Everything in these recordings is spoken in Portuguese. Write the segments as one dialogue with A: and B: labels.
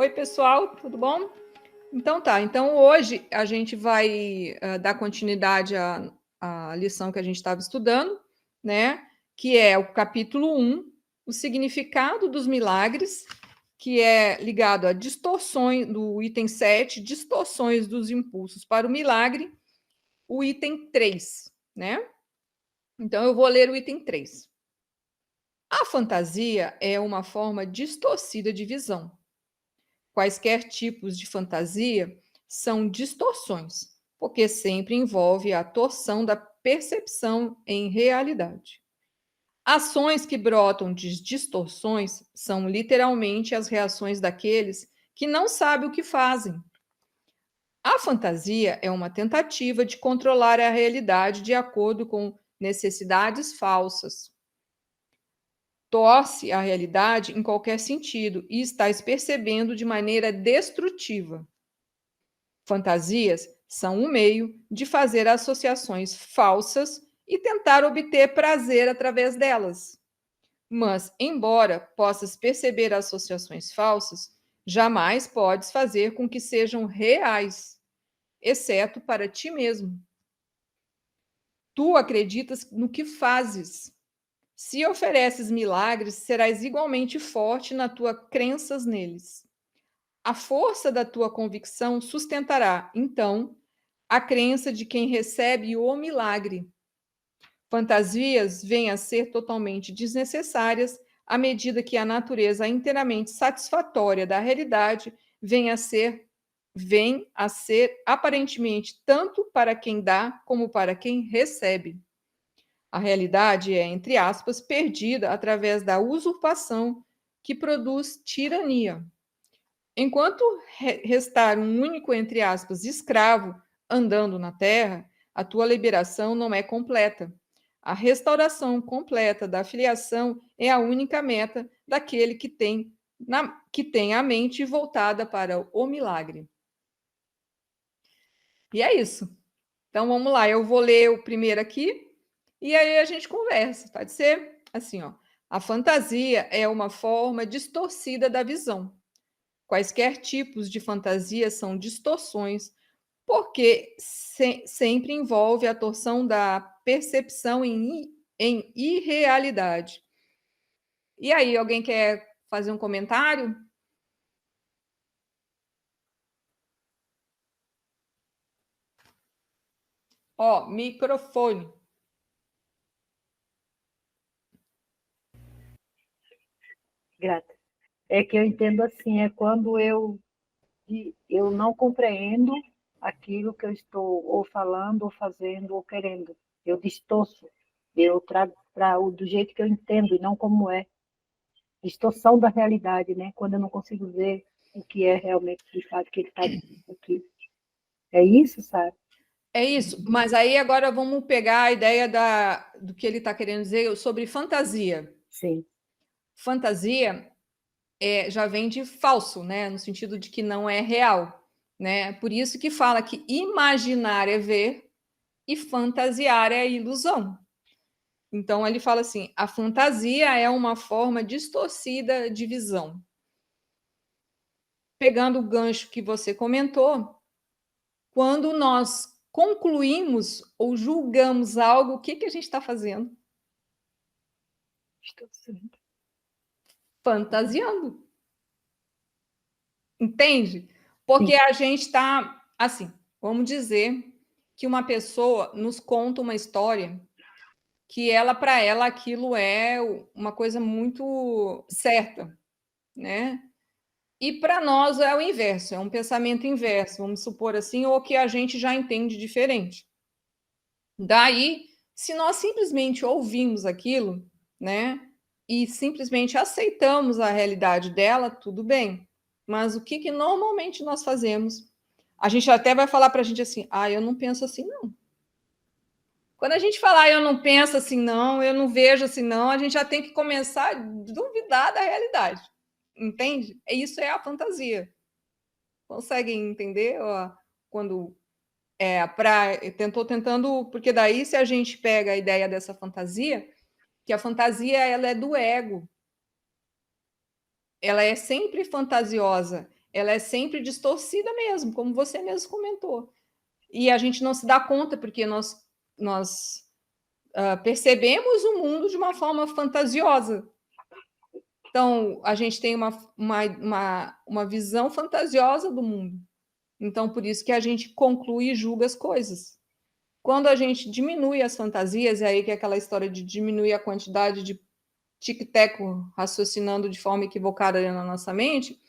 A: Oi, pessoal, tudo bom? Então tá, então hoje a gente vai dar continuidade à lição que a gente estava estudando, né? Que é o capítulo 1, o significado dos milagres, que é ligado a distorções, do item 7, distorções dos impulsos para o milagre, o item 3, né? Então eu vou ler o item 3. A fantasia é uma forma distorcida de visão. Quaisquer tipos de fantasia são distorções, porque sempre envolve a torção da percepção em realidade. Ações que brotam de distorções são literalmente as reações daqueles que não sabem o que fazem. A fantasia é uma tentativa de controlar a realidade de acordo com necessidades falsas. Torce a realidade em qualquer sentido e estás percebendo de maneira destrutiva. Fantasias são um meio de fazer associações falsas e tentar obter prazer através delas. Mas, embora possas perceber associações falsas, jamais podes fazer com que sejam reais, exceto para ti mesmo. Tu acreditas no que fazes. Se ofereces milagres, serás igualmente forte na tua crenças neles. A força da tua convicção sustentará, então, a crença de quem recebe o milagre. Fantasias vêm a ser totalmente desnecessárias à medida que a natureza inteiramente satisfatória da realidade vem a ser aparentemente tanto para quem dá como para quem recebe. A realidade é, entre aspas, perdida através da usurpação que produz tirania. Enquanto restar um único, entre aspas, escravo andando na terra, a tua liberação não é completa. A restauração completa da filiação é a única meta daquele que tem a mente voltada para o milagre. E é isso. Então vamos lá, eu vou ler o primeiro aqui e aí a gente conversa, pode ser? Assim, ó. A fantasia é uma forma distorcida da visão. Quaisquer tipos de fantasia são distorções, porque sempre envolve a torção da percepção em irrealidade. E aí, alguém quer fazer um comentário? Ó, microfone.
B: Grata. É que eu entendo assim, é quando eu não compreendo aquilo que eu estou ou falando, ou fazendo, ou querendo. Eu distorço, eu trago do jeito que eu entendo e não como é. Distorção da realidade, né? Quando eu não consigo ver o que é realmente, de fato, que ele está dizendo aqui. É isso, sabe?
A: É isso, mas aí agora vamos pegar a ideia do que ele está querendo dizer sobre fantasia.
B: Sim.
A: Fantasia já vem de falso, né? No sentido de que não é real, né? Por isso que fala que imaginar é ver e fantasiar é ilusão. Então ele fala assim: a fantasia é uma forma distorcida de visão. Pegando o gancho que você comentou, quando nós concluímos ou julgamos algo, o que a gente está fazendo? Fantasiando. Entende? Porque a gente está assim, vamos dizer que uma pessoa nos conta uma história que para ela aquilo é uma coisa muito certa, né? E para nós é o inverso, é um pensamento inverso, vamos supor assim, ou que a gente já entende diferente. Daí, se nós simplesmente ouvimos aquilo, né, e simplesmente aceitamos a realidade dela, tudo bem. Mas o que normalmente nós fazemos? A gente até vai falar para a gente assim: ah, eu não penso assim, não. Quando a gente falar eu não penso assim, não, eu não vejo assim, não, a gente já tem que começar a duvidar da realidade. Entende? Isso é a fantasia. Conseguem entender? Ó, quando tentando, porque daí se a gente pega a ideia dessa fantasia, que a fantasia ela é do ego, ela é sempre fantasiosa, ela é sempre distorcida mesmo, como você mesmo comentou. E a gente não se dá conta, porque nós percebemos o mundo de uma forma fantasiosa. Então, a gente tem uma visão fantasiosa do mundo. Então, por isso que a gente conclui e julga as coisas. Quando a gente diminui as fantasias, e aí que é aquela história de diminuir a quantidade de tic-teco raciocinando de forma equivocada na nossa mente,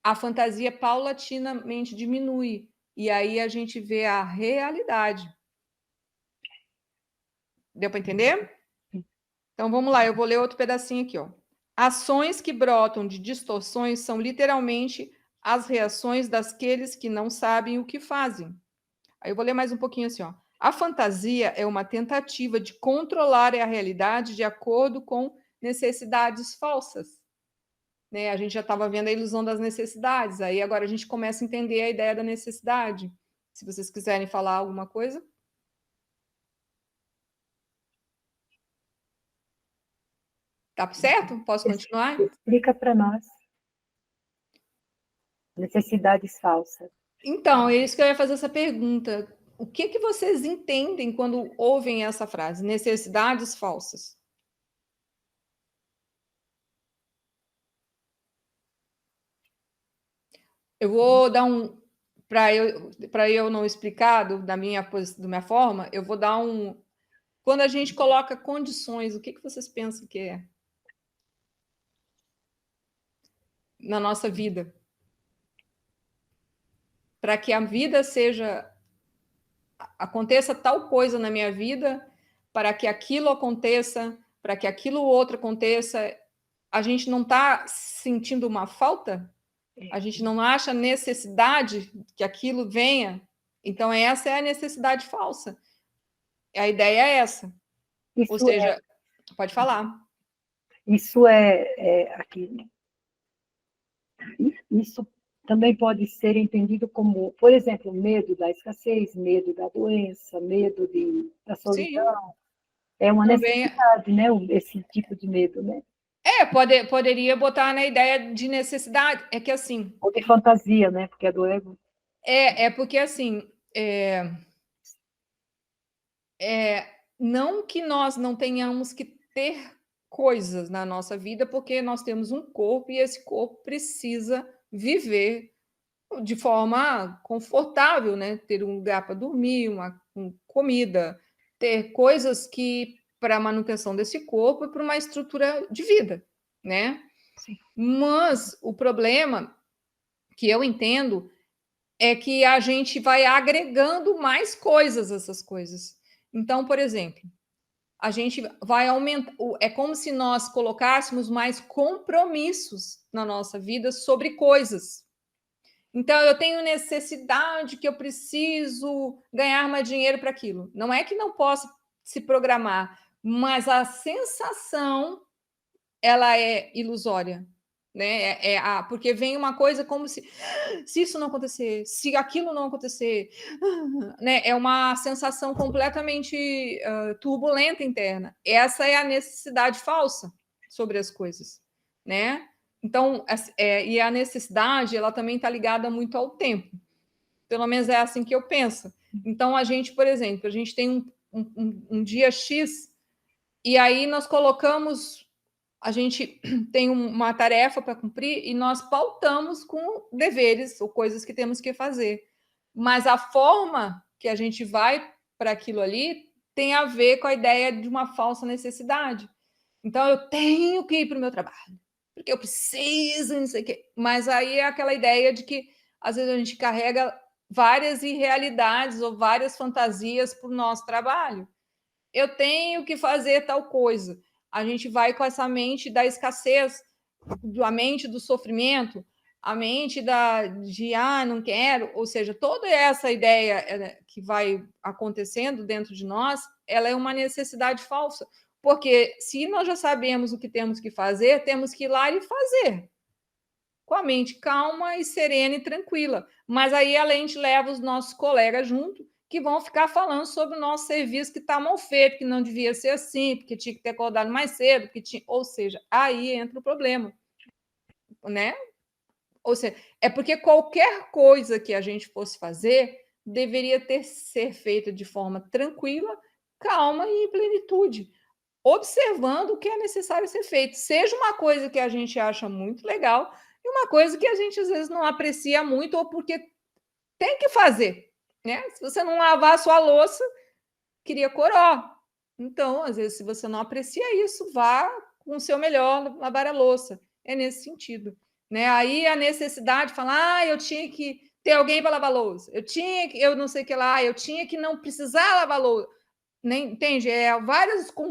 A: a fantasia paulatinamente diminui. E aí a gente vê a realidade. Deu para entender? Então vamos lá, eu vou ler outro pedacinho aqui, ó. Ações que brotam de distorções são literalmente as reações daqueles que não sabem o que fazem. Aí eu vou ler mais um pouquinho assim, ó. A fantasia é uma tentativa de controlar a realidade de acordo com necessidades falsas. Né? A gente já estava vendo a ilusão das necessidades, aí agora a gente começa a entender a ideia da necessidade. Se vocês quiserem falar alguma coisa. Tá certo? Posso continuar?
B: Explica para nós. Necessidades falsas.
A: Então, é isso que eu ia fazer essa pergunta. O que vocês entendem quando ouvem essa frase? Necessidades falsas. Eu vou dar um. Para eu não explicar da minha forma, eu vou dar um. Quando a gente coloca condições, o que vocês pensam que é? Na nossa vida. Para que a vida aconteça tal coisa na minha vida, para que aquilo aconteça, para que aquilo outro aconteça, a gente não está sentindo uma falta? A gente não acha necessidade que aquilo venha? Então, essa é a necessidade falsa. A ideia é essa. Ou seja, pode falar.
B: Isso aqui. Isso também pode ser entendido como, por exemplo, medo da escassez, medo da doença, medo da solidão. Sim. É uma necessidade, né? Esse tipo de medo, né?
A: Poderia botar na ideia de necessidade. É que assim.
B: Ou de fantasia, né? Porque é do ego.
A: Porque assim. Não que nós não tenhamos que ter coisas na nossa vida, porque nós temos um corpo e esse corpo precisa viver de forma confortável, né? Ter um lugar para dormir, uma comida, ter coisas que para a manutenção desse corpo e para uma estrutura de vida, né?
B: Sim.
A: Mas o problema que eu entendo é que a gente vai agregando mais coisas a essas coisas. Então, por exemplo, a gente vai aumentar. É como se nós colocássemos mais compromissos na nossa vida sobre coisas. Então, eu tenho necessidade que eu preciso ganhar mais dinheiro para aquilo. Não é que não possa se programar, mas a sensação ela é ilusória, né? Porque vem uma coisa como se isso não acontecer, se aquilo não acontecer, né? É uma sensação completamente turbulenta interna. Essa é a necessidade falsa sobre as coisas, né? Então, e a necessidade, ela também está ligada muito ao tempo. Pelo menos é assim que eu penso. Então, a gente, por exemplo, a gente tem um dia X e aí nós colocamos, a gente tem uma tarefa para cumprir e nós pautamos com deveres ou coisas que temos que fazer. Mas a forma que a gente vai para aquilo ali tem a ver com a ideia de uma falsa necessidade. Então, eu tenho que ir para o meu trabalho, porque eu preciso, não sei o quê. Mas aí é aquela ideia de que, às vezes, a gente carrega várias irrealidades ou várias fantasias para o nosso trabalho. Eu tenho que fazer tal coisa. A gente vai com essa mente da escassez, a mente do sofrimento, a mente de não quero, ou seja, toda essa ideia que vai acontecendo dentro de nós, ela é uma necessidade falsa, porque se nós já sabemos o que temos que fazer, temos que ir lá e fazer, com a mente calma e serena e tranquila. Mas aí a gente leva os nossos colegas junto, que vão ficar falando sobre o nosso serviço que está mal feito, que não devia ser assim, porque tinha que ter acordado mais cedo, ou seja, aí entra o problema, né? Ou seja, é porque qualquer coisa que a gente fosse fazer deveria ser feita de forma tranquila, calma e em plenitude, observando o que é necessário ser feito. Seja uma coisa que a gente acha muito legal e uma coisa que a gente às vezes não aprecia muito ou porque tem que fazer, né? Se você não lavar a sua louça, queria coró. Então, às vezes, se você não aprecia isso, vá com o seu melhor lavar a louça. É nesse sentido. Né? Aí a necessidade de falar, eu tinha que ter alguém para lavar a louça, eu não sei o que lá, eu tinha que não precisar lavar a louça. Nem, entende?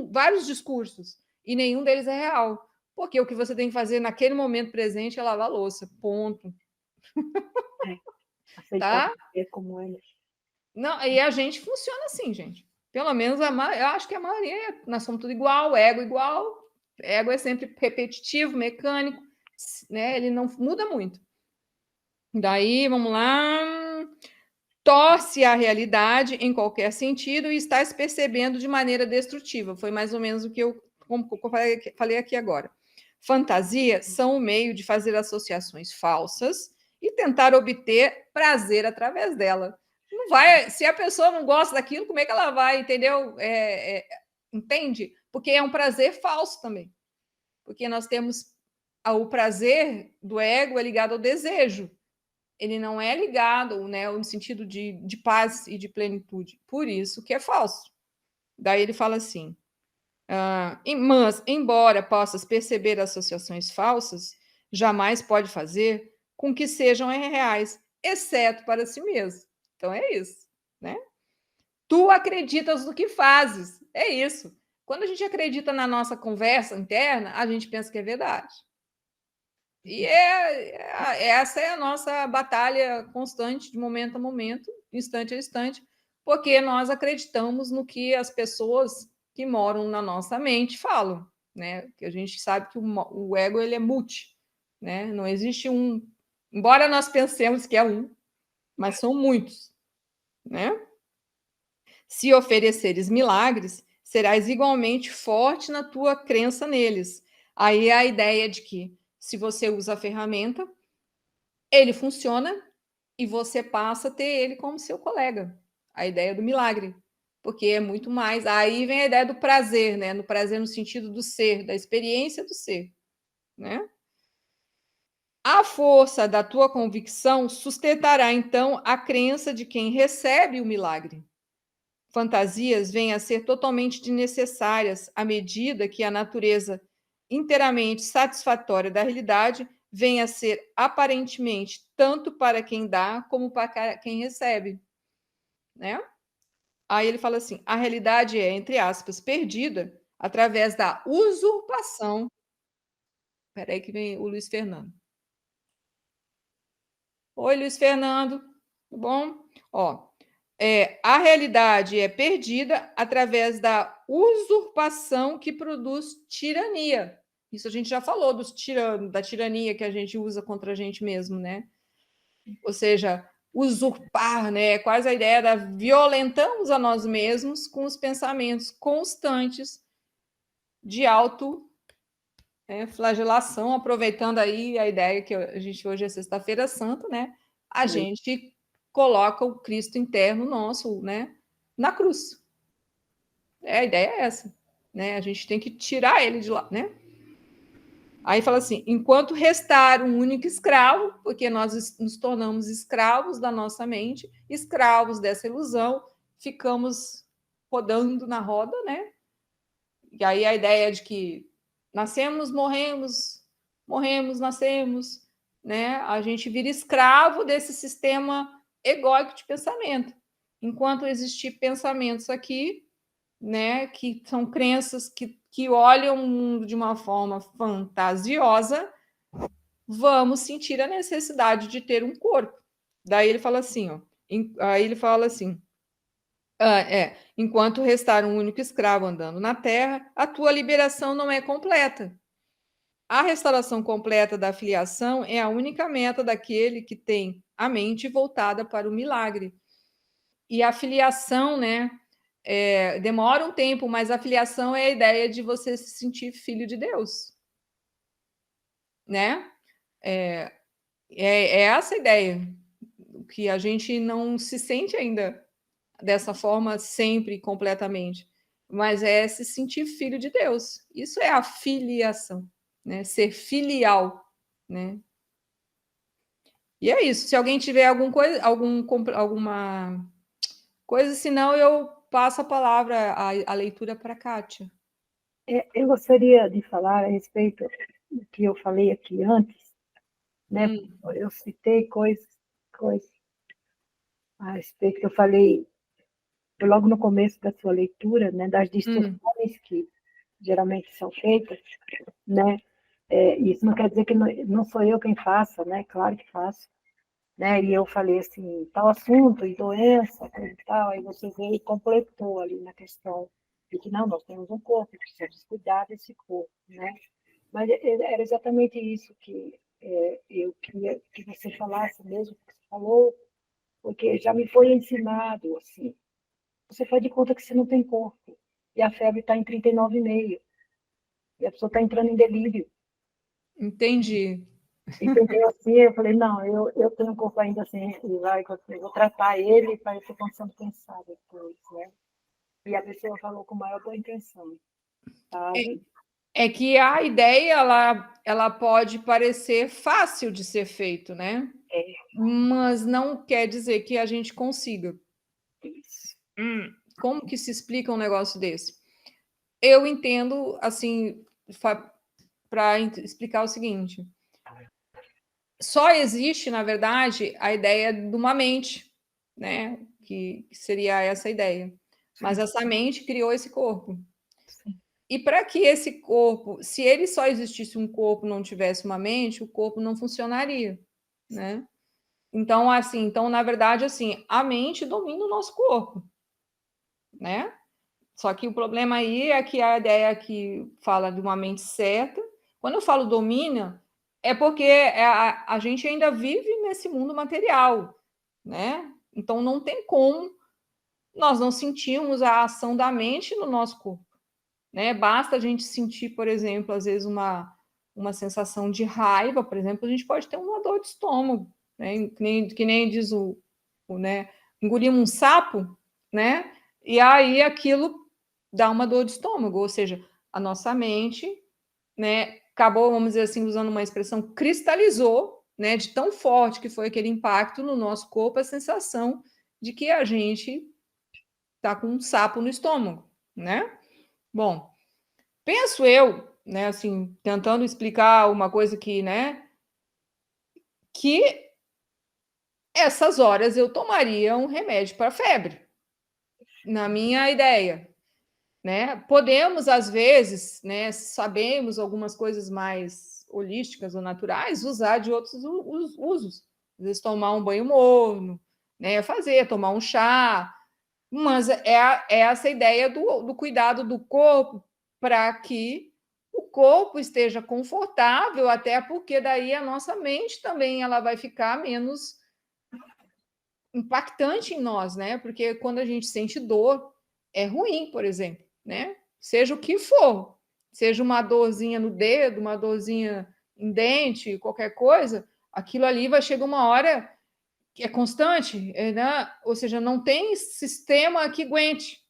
A: Vários discursos, e nenhum deles é real. Porque o que você tem que fazer naquele momento presente é lavar a louça. Ponto.
B: Aceitar
A: Tá?
B: ser como eles.
A: Não, e a gente funciona assim, gente. Pelo menos eu acho que a maioria, nós somos tudo igual, ego igual. Ego é sempre repetitivo, mecânico, né? Ele não muda muito. Daí, vamos lá. Torce a realidade em qualquer sentido e está se percebendo de maneira destrutiva. Foi mais ou menos o que eu falei aqui agora. Fantasias são o meio de fazer associações falsas e tentar obter prazer através dela. Não vai, se a pessoa não gosta daquilo, como é que ela vai, entendeu? Entende? Porque é um prazer falso também. Porque nós temos o prazer do ego é ligado ao desejo. Ele não é ligado, né, no sentido de paz e de plenitude. Por isso que é falso. Daí ele fala assim: mas, embora possas perceber associações falsas, jamais pode fazer com que sejam reais, exceto para si mesmo. Então é isso, né? Tu acreditas no que fazes, é isso. Quando a gente acredita na nossa conversa interna, a gente pensa que é verdade. E essa é a nossa batalha constante, de momento a momento, instante a instante, porque nós acreditamos no que as pessoas que moram na nossa mente falam, né? Que a gente sabe que o ego ele é multi, né? Não existe um, embora nós pensemos que é um, mas são muitos, né? Se ofereceres milagres, serás igualmente forte na tua crença neles. Aí é a ideia de que se você usa a ferramenta, ele funciona e você passa a ter ele como seu colega. A ideia do milagre. Porque é muito mais. Aí vem a ideia do prazer, né? No prazer no sentido do ser, da experiência do ser, né? A força da tua convicção sustentará então a crença de quem recebe o milagre. Fantasias vêm a ser totalmente desnecessárias à medida que a natureza inteiramente satisfatória da realidade vem a ser aparentemente tanto para quem dá como para quem recebe, né? Aí ele fala assim: a realidade é, entre aspas, perdida através da usurpação. Espera aí que vem o Luiz Fernando. Oi, Luiz Fernando, tudo bom? Ó, a realidade é perdida através da usurpação que produz tirania. Isso a gente já falou dos tiranos, da tirania que a gente usa contra a gente mesmo, né? Ou seja, usurpar, né? É quase a ideia da violentamos a nós mesmos com os pensamentos constantes de auto, né, flagelação, aproveitando aí a ideia que a gente hoje é sexta-feira santa, né? A gente coloca o Cristo interno nosso, né, na cruz. A ideia é essa, né? A gente tem que tirar ele de lá, né? Aí fala assim: enquanto restar um único escravo, porque nós nos tornamos escravos da nossa mente, escravos dessa ilusão, ficamos rodando na roda, né? E aí a ideia é de que nascemos, morremos, morremos, nascemos, né? A gente vira escravo desse sistema egóico de pensamento. Enquanto existir pensamentos aqui, né, que são crenças que olham o mundo de uma forma fantasiosa, vamos sentir a necessidade de ter um corpo. Daí ele fala assim, ó, aí ele fala assim, enquanto restar um único escravo andando na terra, a tua liberação não é completa. A restauração completa da filiação é a única meta daquele que tem a mente voltada para o milagre. E a filiação, né, demora um tempo, mas a filiação é a ideia de você se sentir filho de Deus, né? É essa a ideia, que a gente não se sente ainda dessa forma sempre, completamente, mas é se sentir filho de Deus. Isso é a filiação, né? Ser filial, né? E é isso. Se alguém tiver alguma coisa, senão eu passo a palavra, a leitura para a Kátia.
B: Eu gostaria de falar a respeito do que eu falei aqui antes, né? Eu citei coisas a respeito que eu falei logo no começo da sua leitura, né? Das distorções que geralmente são feitas, né? Isso não quer dizer que não sou eu quem faça, né? Claro que faço, né? E eu falei assim, tal assunto e doença, coisa e tal, aí você veio e completou ali na questão de que não, nós temos um corpo, precisamos cuidar desse corpo, né? Mas era exatamente isso que eu queria que você falasse mesmo, que você falou, porque já me foi ensinado, assim, você faz de conta que você não tem corpo, e a febre está em 39,5, e a pessoa está entrando em delírio.
A: Entendi.
B: Entendeu? Assim, eu falei, não, eu tenho um corpo ainda assim, e eu vou tratar ele para eu ter condição de pensar depois, né? E a pessoa falou com maior boa intenção, sabe?
A: É que a ideia, ela pode parecer fácil de ser feito, né?
B: É
A: Mas não quer dizer que a gente consiga.
B: isso.
A: Como que se explica um negócio desse? Eu entendo, assim, para explicar o seguinte: só existe, na verdade, a ideia de uma mente, né? Que seria essa ideia. Mas
B: Sim,
A: essa mente criou esse corpo.
B: sim.
A: E para que esse corpo, se ele só existisse um corpo, não tivesse uma mente, o corpo não funcionaria, né? Então, assim, na verdade, assim, a mente domina o nosso corpo, né? Só que o problema aí é que a ideia que fala de uma mente certa, quando eu falo domina, é porque a gente ainda vive nesse mundo material, né? Então não tem como nós não sentirmos a ação da mente no nosso corpo, né? Basta a gente sentir, por exemplo, às vezes uma sensação de raiva, por exemplo, a gente pode ter uma dor de estômago, né? Que nem diz né? Engolir um sapo, né? E aí aquilo dá uma dor de estômago, ou seja, a nossa mente, né, acabou, vamos dizer assim, usando uma expressão, cristalizou, né, de tão forte que foi aquele impacto no nosso corpo, a sensação de que a gente está com um sapo no estômago, né? Bom, penso eu, né, assim, tentando explicar uma coisa que, né, que essas horas eu tomaria um remédio para febre, na minha ideia, né? Podemos, às vezes, né, sabemos algumas coisas mais holísticas ou naturais, usar de outros usos. Às vezes tomar um banho morno, né, tomar um chá, mas é essa ideia do cuidado do corpo para que o corpo esteja confortável, até porque daí a nossa mente também ela vai ficar menos impactante em nós, né? Porque quando a gente sente dor, é ruim, por exemplo, né? Seja o que for, seja uma dorzinha no dedo, uma dorzinha em dente, qualquer coisa, aquilo ali vai chegar uma hora que é constante, né? Ou seja, não tem sistema que aguente,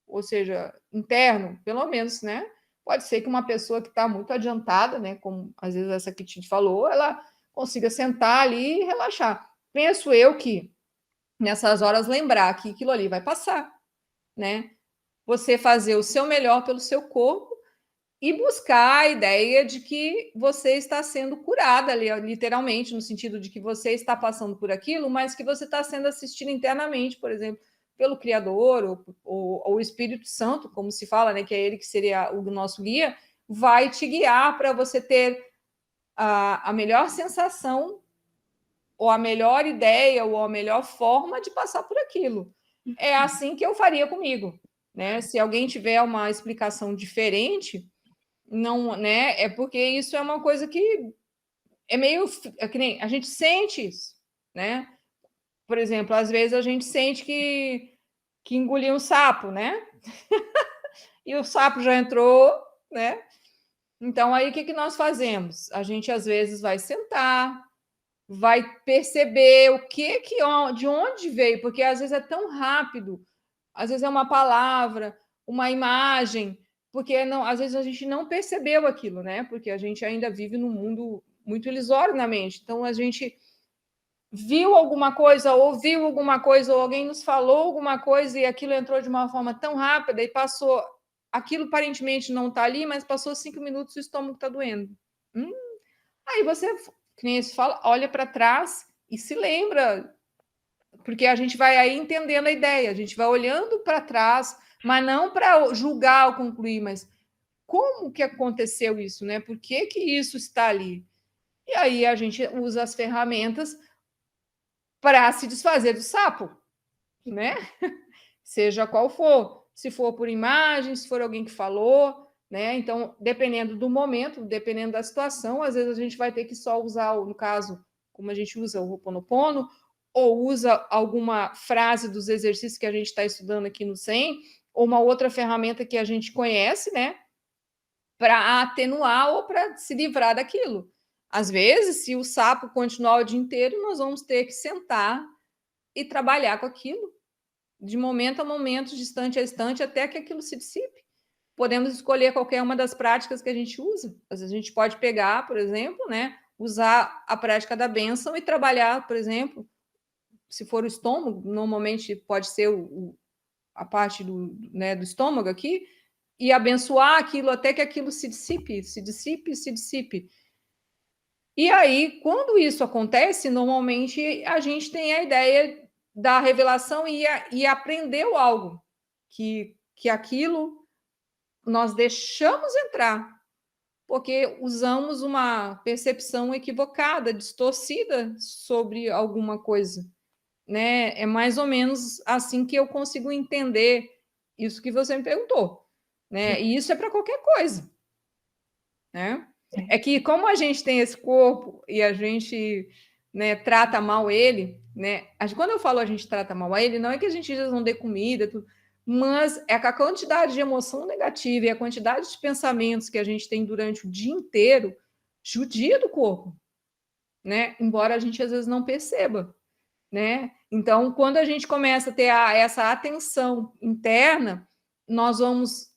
A: ou seja, interno, pelo menos, né? Pode ser que uma pessoa que está muito adiantada, né? Como às vezes essa que te falou, ela consiga sentar ali e relaxar. Penso eu que nessas horas lembrar que aquilo ali vai passar, né? Você fazer o seu melhor pelo seu corpo e buscar a ideia de que você está sendo curada, literalmente, no sentido de que você está passando por aquilo, mas que você está sendo assistido internamente, por exemplo, pelo Criador ou o Espírito Santo, como se fala, né, que é ele que seria o nosso guia, vai te guiar para você ter a melhor sensação ou a melhor ideia ou a melhor forma de passar por aquilo. É assim que eu faria comigo, né? Se alguém tiver uma explicação diferente, não, né? É porque isso é uma coisa que é meio que nem a gente sente isso, né? Por exemplo, às vezes a gente sente que engoliu um sapo, né? E o sapo já entrou, né? Então aí o que nós fazemos? A gente às vezes vai sentar, vai perceber de onde veio, porque às vezes é tão rápido, às vezes é uma palavra, uma imagem, porque não, às vezes a gente não percebeu aquilo, né? Porque a gente ainda vive num mundo muito ilusório na mente. Então a gente viu alguma coisa, ouviu alguma coisa, ou alguém nos falou alguma coisa e aquilo entrou de uma forma tão rápida e passou. Aquilo aparentemente não está ali, mas passou 5 minutos e o estômago está doendo. Aí você, que nem se fala, olha para trás e se lembra, porque a gente vai aí entendendo a ideia, a gente vai olhando para trás, mas não para julgar ou concluir, mas como que aconteceu isso, né? Por que que isso está ali? E aí a gente usa as ferramentas para se desfazer do sapo, né? Seja qual for, se for por imagem, se for alguém que falou, né? Então, dependendo do momento, dependendo da situação, às vezes a gente vai ter que só usar, no caso, como a gente usa o Ho'oponopono, ou usa alguma frase dos exercícios que a gente está estudando aqui no SEM, ou uma outra ferramenta que a gente conhece, né? Para atenuar ou para se livrar daquilo. Às vezes, se o sapo continuar o dia inteiro, nós vamos ter que sentar e trabalhar com aquilo, de momento a momento, de instante a instante, até que aquilo se dissipe. Podemos escolher qualquer uma das práticas que a gente usa. Às vezes a gente pode pegar, por exemplo, né, usar a prática da bênção e trabalhar, por exemplo, se for o estômago, normalmente pode ser a parte né, do estômago aqui, e abençoar aquilo até que aquilo se dissipe, se dissipe, se dissipe. E aí, quando isso acontece, normalmente a gente tem a ideia da revelação e aprendeu algo, que aquilo nós deixamos entrar, porque usamos uma percepção equivocada, distorcida sobre alguma coisa, né? É mais ou menos assim que eu consigo entender isso que você me perguntou, né? E isso é para qualquer coisa, né? É que como a gente tem esse corpo e a gente, né, trata mal ele, né? Quando eu falo a gente trata mal a ele, não é que a gente não dê comida, tudo, mas é que a quantidade de emoção negativa e a quantidade de pensamentos que a gente tem durante o dia inteiro judia do corpo, né? Embora a gente às vezes não perceba, né? Então, quando a gente começa a ter essa atenção interna, nós vamos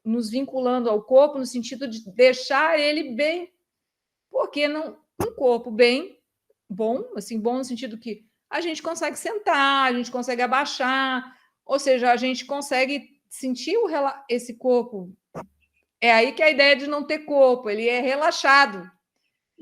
A: nos vinculando ao corpo no sentido de deixar ele bem, porque não um corpo bem bom, assim, bom no sentido que a gente consegue sentar, a gente consegue abaixar, ou seja, a gente consegue sentir esse corpo. É aí que é a ideia de não ter corpo, ele é relaxado.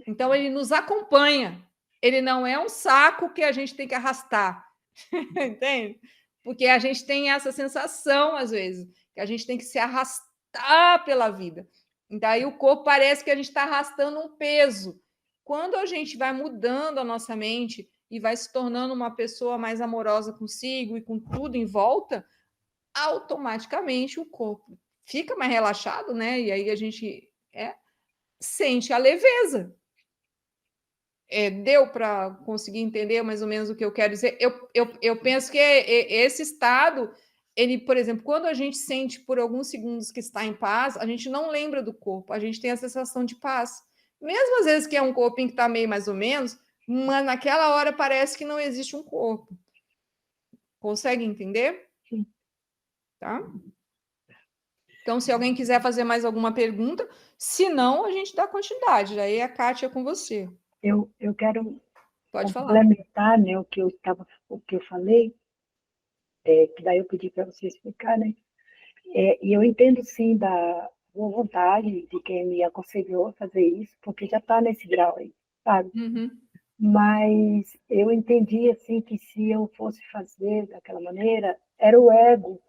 A: Então ele nos acompanha. Ele não é um saco que a gente tem que arrastar. Entende? Porque a gente tem essa sensação, às vezes, que a gente tem que se arrastar pela vida. Então, aí o corpo parece que a gente está arrastando um peso. Quando a gente vai mudando a nossa mente e vai se tornando uma pessoa mais amorosa consigo e com tudo em volta, automaticamente o corpo fica mais relaxado, né? E aí a gente sente a leveza. Deu para conseguir entender mais ou menos o que eu quero dizer? Eu penso que esse estado, ele, por exemplo, quando a gente sente por alguns segundos que está em paz, a gente não lembra do corpo, a gente tem a sensação de paz. Mesmo às vezes que é um corpinho que está meio mais ou menos, mas naquela hora parece que não existe um corpo. Consegue entender?
B: Sim.
A: Tá? Então, se alguém quiser fazer mais alguma pergunta, se não, a gente dá continuidade. Aí a Kátia é com você.
B: Eu quero
A: Pode falar.
B: complementar, né, o que eu falei, que daí eu pedi para você explicar, né? E eu entendo sim da boa vontade de quem me aconselhou a fazer isso, porque já está nesse grau aí, sabe?
A: Uhum.
B: Mas eu entendi assim que se eu fosse fazer daquela maneira, era o ego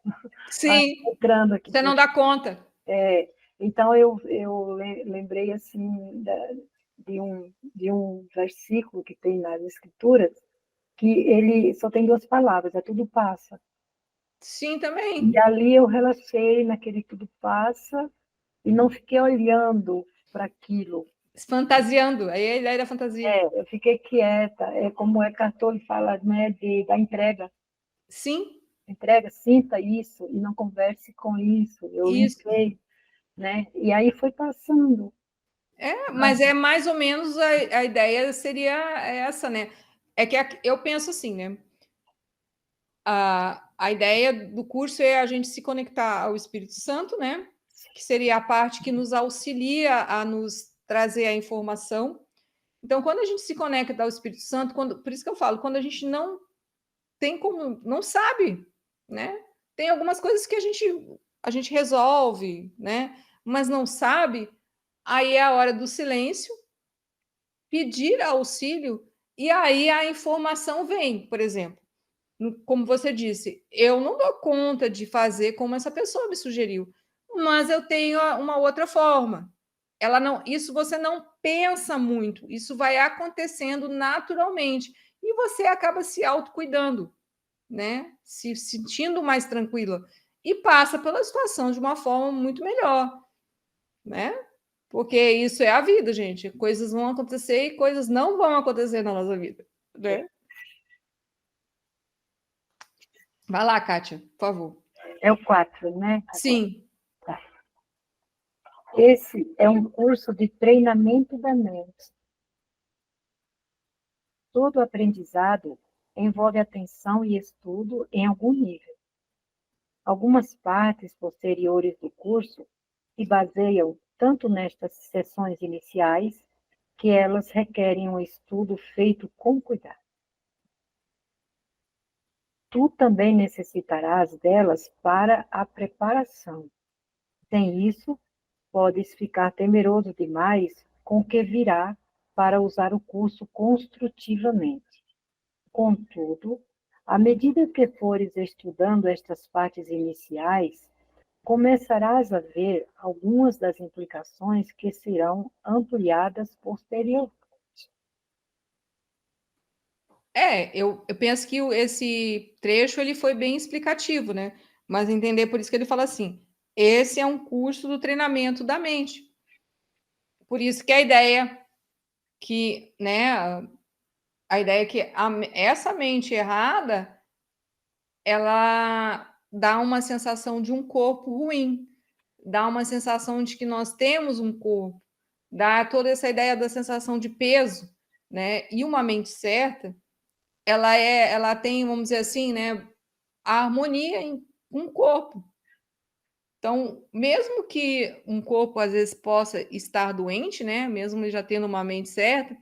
A: Sim,
B: entrando aqui
A: você não
B: dentro.
A: dá conta.
B: Então eu lembrei assim de um versículo que tem nas Escrituras que ele só tem duas palavras, é tudo passa.
A: Sim, também.
B: E ali eu relaxei naquele tudo passa e não fiquei olhando para aquilo.
A: Fantasiando. Aí é a ideia da fantasia.
B: Eu fiquei quieta. É como Eckhart Tolle fala, né, da entrega.
A: Sim,
B: Entrega, sinta isso e não converse com isso. Eu
A: isso.
B: limpei, né? E aí foi passando.
A: Mas é mais ou menos a ideia seria essa, né? É que eu penso assim, né? A ideia do curso é a gente se conectar ao Espírito Santo, né? Que seria a parte que nos auxilia a nos trazer a informação. Então, quando a gente se conecta ao Espírito Santo, por isso que eu falo, quando a gente não tem como, não sabe, né? Tem algumas coisas que a gente resolve, né? Mas não sabe, aí é a hora do silêncio, pedir auxílio, e aí a informação vem, por exemplo. Como você disse, eu não dou conta de fazer como essa pessoa me sugeriu, mas eu tenho uma outra forma. Ela não, isso você não pensa muito, isso vai acontecendo naturalmente e você acaba se autocuidando, né? Se sentindo mais tranquila e passa pela situação de uma forma muito melhor, né? Porque isso é a vida, gente. Coisas vão acontecer e coisas não vão acontecer na nossa vida, né? Vai lá, Kátia, por favor.
B: É o 4, né?
A: Sim.
B: Tá. Esse é um curso de treinamento da mente. Todo aprendizado envolve atenção e estudo em algum nível. Algumas partes posteriores do curso se baseiam tanto nestas sessões iniciais, que elas requerem um estudo feito com cuidado. Tu também necessitarás delas para a preparação. Sem isso, podes ficar temeroso demais com o que virá para usar o curso construtivamente. Contudo, à medida que fores estudando estas partes iniciais, começarás a ver algumas das implicações que serão ampliadas posteriormente.
A: Eu penso que esse trecho ele foi bem explicativo, né? Mas entender por isso que ele fala assim: esse é um curso do treinamento da mente. Por isso que a ideia que, né, a ideia que essa mente errada, ela dá uma sensação de um corpo ruim, dá uma sensação de que nós temos um corpo, dá toda essa ideia da sensação de peso, né? E uma mente certa, ela tem, vamos dizer assim, né, a harmonia em um corpo. Então, mesmo que um corpo às vezes possa estar doente, né, mesmo ele já tendo uma mente certa,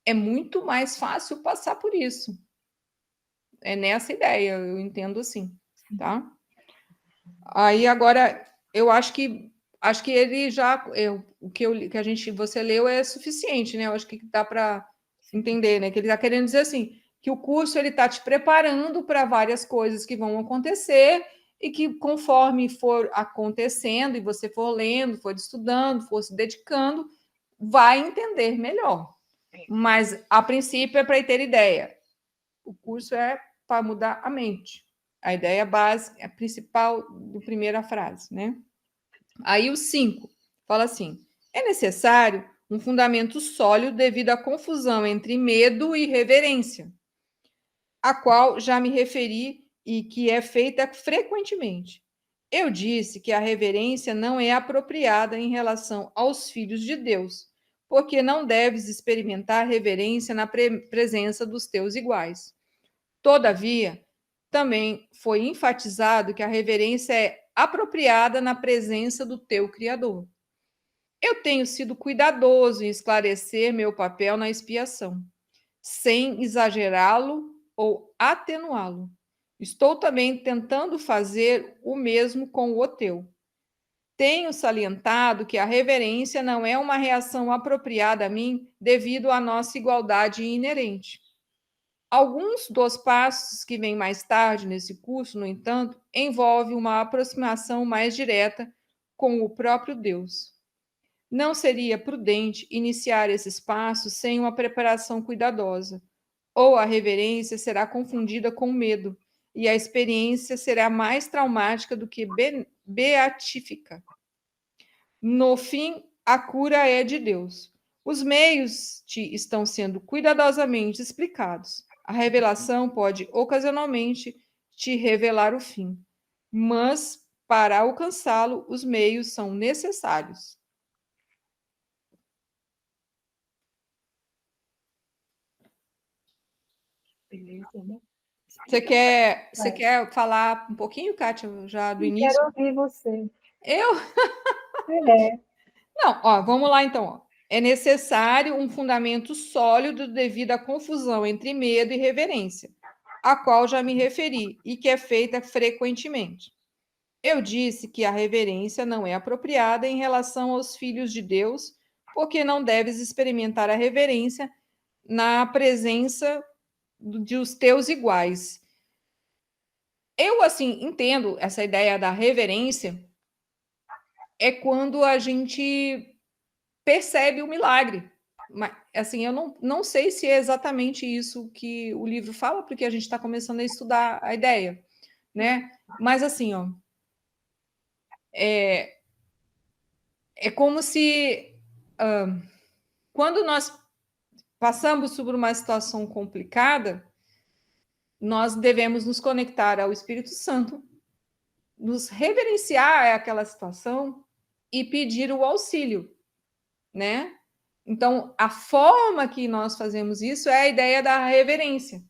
A: é muito mais fácil passar por isso. É nessa ideia, eu entendo assim, tá? Aí agora eu acho que ele já que a gente você leu é suficiente, né? Eu acho que dá para entender, né? Que ele está querendo dizer assim que o curso ele está te preparando para várias coisas que vão acontecer e que conforme for acontecendo e você for lendo, for estudando, for se dedicando, vai entender melhor. Mas a princípio é para ter ideia. O curso é para mudar a mente. A ideia básica, a principal do primeira frase, né? Aí o 5 fala assim: é necessário um fundamento sólido devido à confusão entre medo e reverência, a qual já me referi e que é feita frequentemente. Eu disse que a reverência não é apropriada em relação aos filhos de Deus, porque não deves experimentar reverência na presença dos teus iguais. Todavia, também foi enfatizado que a reverência é apropriada na presença do teu Criador. Eu tenho sido cuidadoso em esclarecer meu papel na expiação, sem exagerá-lo ou atenuá-lo. Estou também tentando fazer o mesmo com o teu. Tenho salientado que a reverência não é uma reação apropriada a mim devido à nossa igualdade inerente. Alguns dos passos que vêm mais tarde nesse curso, no entanto, envolvem uma aproximação mais direta com o próprio Deus. Não seria prudente iniciar esses passos sem uma preparação cuidadosa, ou a reverência será confundida com medo, e a experiência será mais traumática do que beatífica. No fim, a cura é de Deus. Os meios estão sendo cuidadosamente explicados. A revelação pode ocasionalmente te revelar o fim, mas para alcançá-lo, os meios são necessários. Você quer falar um pouquinho, Kátia, já do início?
B: Quero ouvir você.
A: Eu?
B: É.
A: Não, ó, vamos lá então. Ó. É necessário um fundamento sólido devido à confusão entre medo e reverência, a qual já me referi e que é feita frequentemente. Eu disse que a reverência não é apropriada em relação aos filhos de Deus, porque não deves experimentar a reverência na presença de os teus iguais. Eu, assim, entendo essa ideia da reverência é quando a gente percebe o milagre. Mas, assim, eu não sei se é exatamente isso que o livro fala, porque a gente está começando a estudar a ideia, né? Mas, assim, ó, é como se quando nós passamos por uma situação complicada, nós devemos nos conectar ao Espírito Santo, nos reverenciar aquela situação e pedir o auxílio, né? Então, a forma que nós fazemos isso é a ideia da reverência.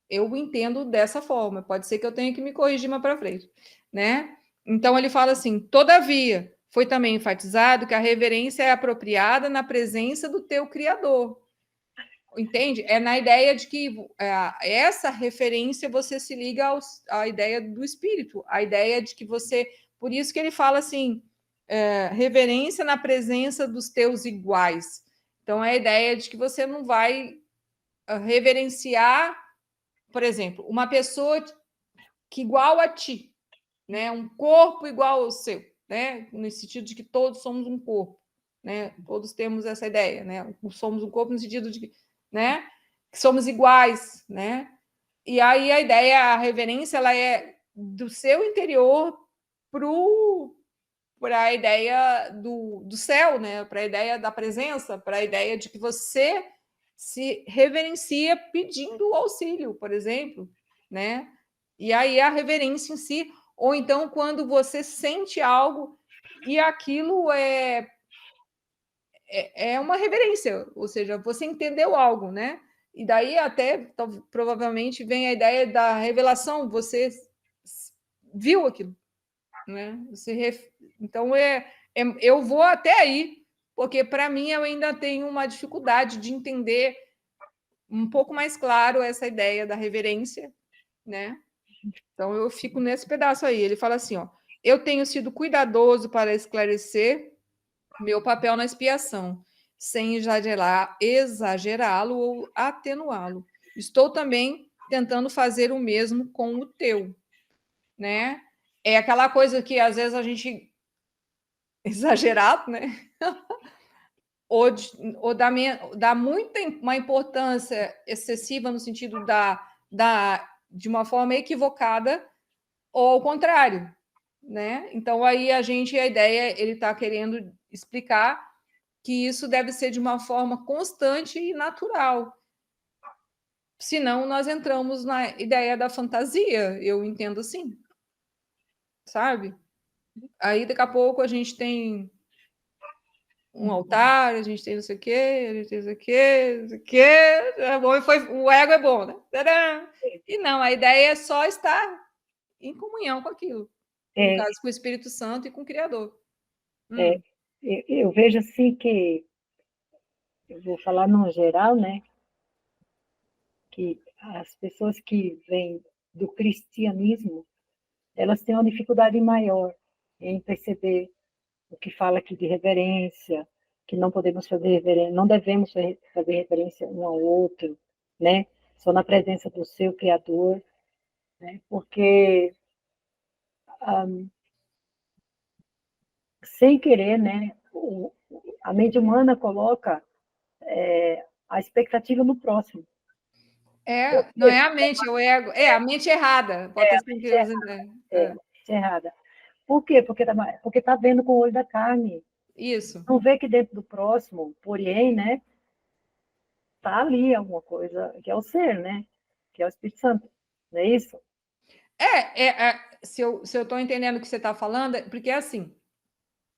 A: Eu entendo dessa forma. Pode ser que eu tenha que me corrigir mais para frente, né? Então, ele fala assim: todavia, foi também enfatizado que a reverência é apropriada na presença do teu Criador. Entende? É na ideia de que essa referência você se liga à ideia do Espírito, a ideia de que você. Por isso que ele fala assim: reverência na presença dos teus iguais. Então, é a ideia de que você não vai reverenciar, por exemplo, uma pessoa que igual a ti, né? Um corpo igual ao seu, né? No sentido de que todos somos um corpo, né? Todos temos essa ideia, né? Somos um corpo no sentido de que, né? Que somos iguais, né? E aí a ideia, a reverência, ela é do seu interior para a ideia do céu, né? Para a ideia da presença, para a ideia de que você se reverencia pedindo auxílio, por exemplo, né? E aí a reverência em si, ou então quando você sente algo e aquilo é uma reverência, ou seja, você entendeu algo, né? E daí até provavelmente vem a ideia da revelação, você viu aquilo, né? Então eu vou até aí, porque para mim eu ainda tenho uma dificuldade de entender um pouco mais claro essa ideia da reverência, né? Então eu fico nesse pedaço aí. Ele fala assim, ó: eu tenho sido cuidadoso para esclarecer meu papel na expiação, sem exagerá-lo ou atenuá-lo. Estou também tentando fazer o mesmo com o teu, né? É aquela coisa que às vezes a gente exagerado, né? Ou dá muita uma importância excessiva no sentido de uma forma equivocada, ou ao contrário, né? Então aí a ideia, ele está querendo explicar que isso deve ser de uma forma constante e natural. Senão nós entramos na ideia da fantasia, eu entendo assim, sabe? Aí daqui a pouco a gente tem um altar, a gente tem não sei o quê, a gente tem não sei o quê, não sei o quê. É bom, o ego é bom, né? Tadã! E não, a ideia é só estar em comunhão com aquilo. No caso, com o Espírito Santo e com o Criador.
B: Eu vejo assim que, eu vou falar no geral, né? Que as pessoas que vêm do cristianismo, elas têm uma dificuldade maior em perceber o que fala aqui de reverência, que não podemos fazer reverência, não devemos fazer reverência um ao outro, né? Só na presença do seu Criador, né? Porque sem querer, né? A mente humana coloca a expectativa no próximo.
A: Não é a mente, é o ego. É a mente errada. Pode ter sido
B: a mente errada. Por quê? Porque tá vendo com o olho da carne.
A: Isso.
B: Não vê que dentro do próximo, porém, né? Tá ali alguma coisa que é o ser, né? Que é o Espírito Santo. Não é isso?
A: Se eu estou entendendo o que você está falando, porque assim,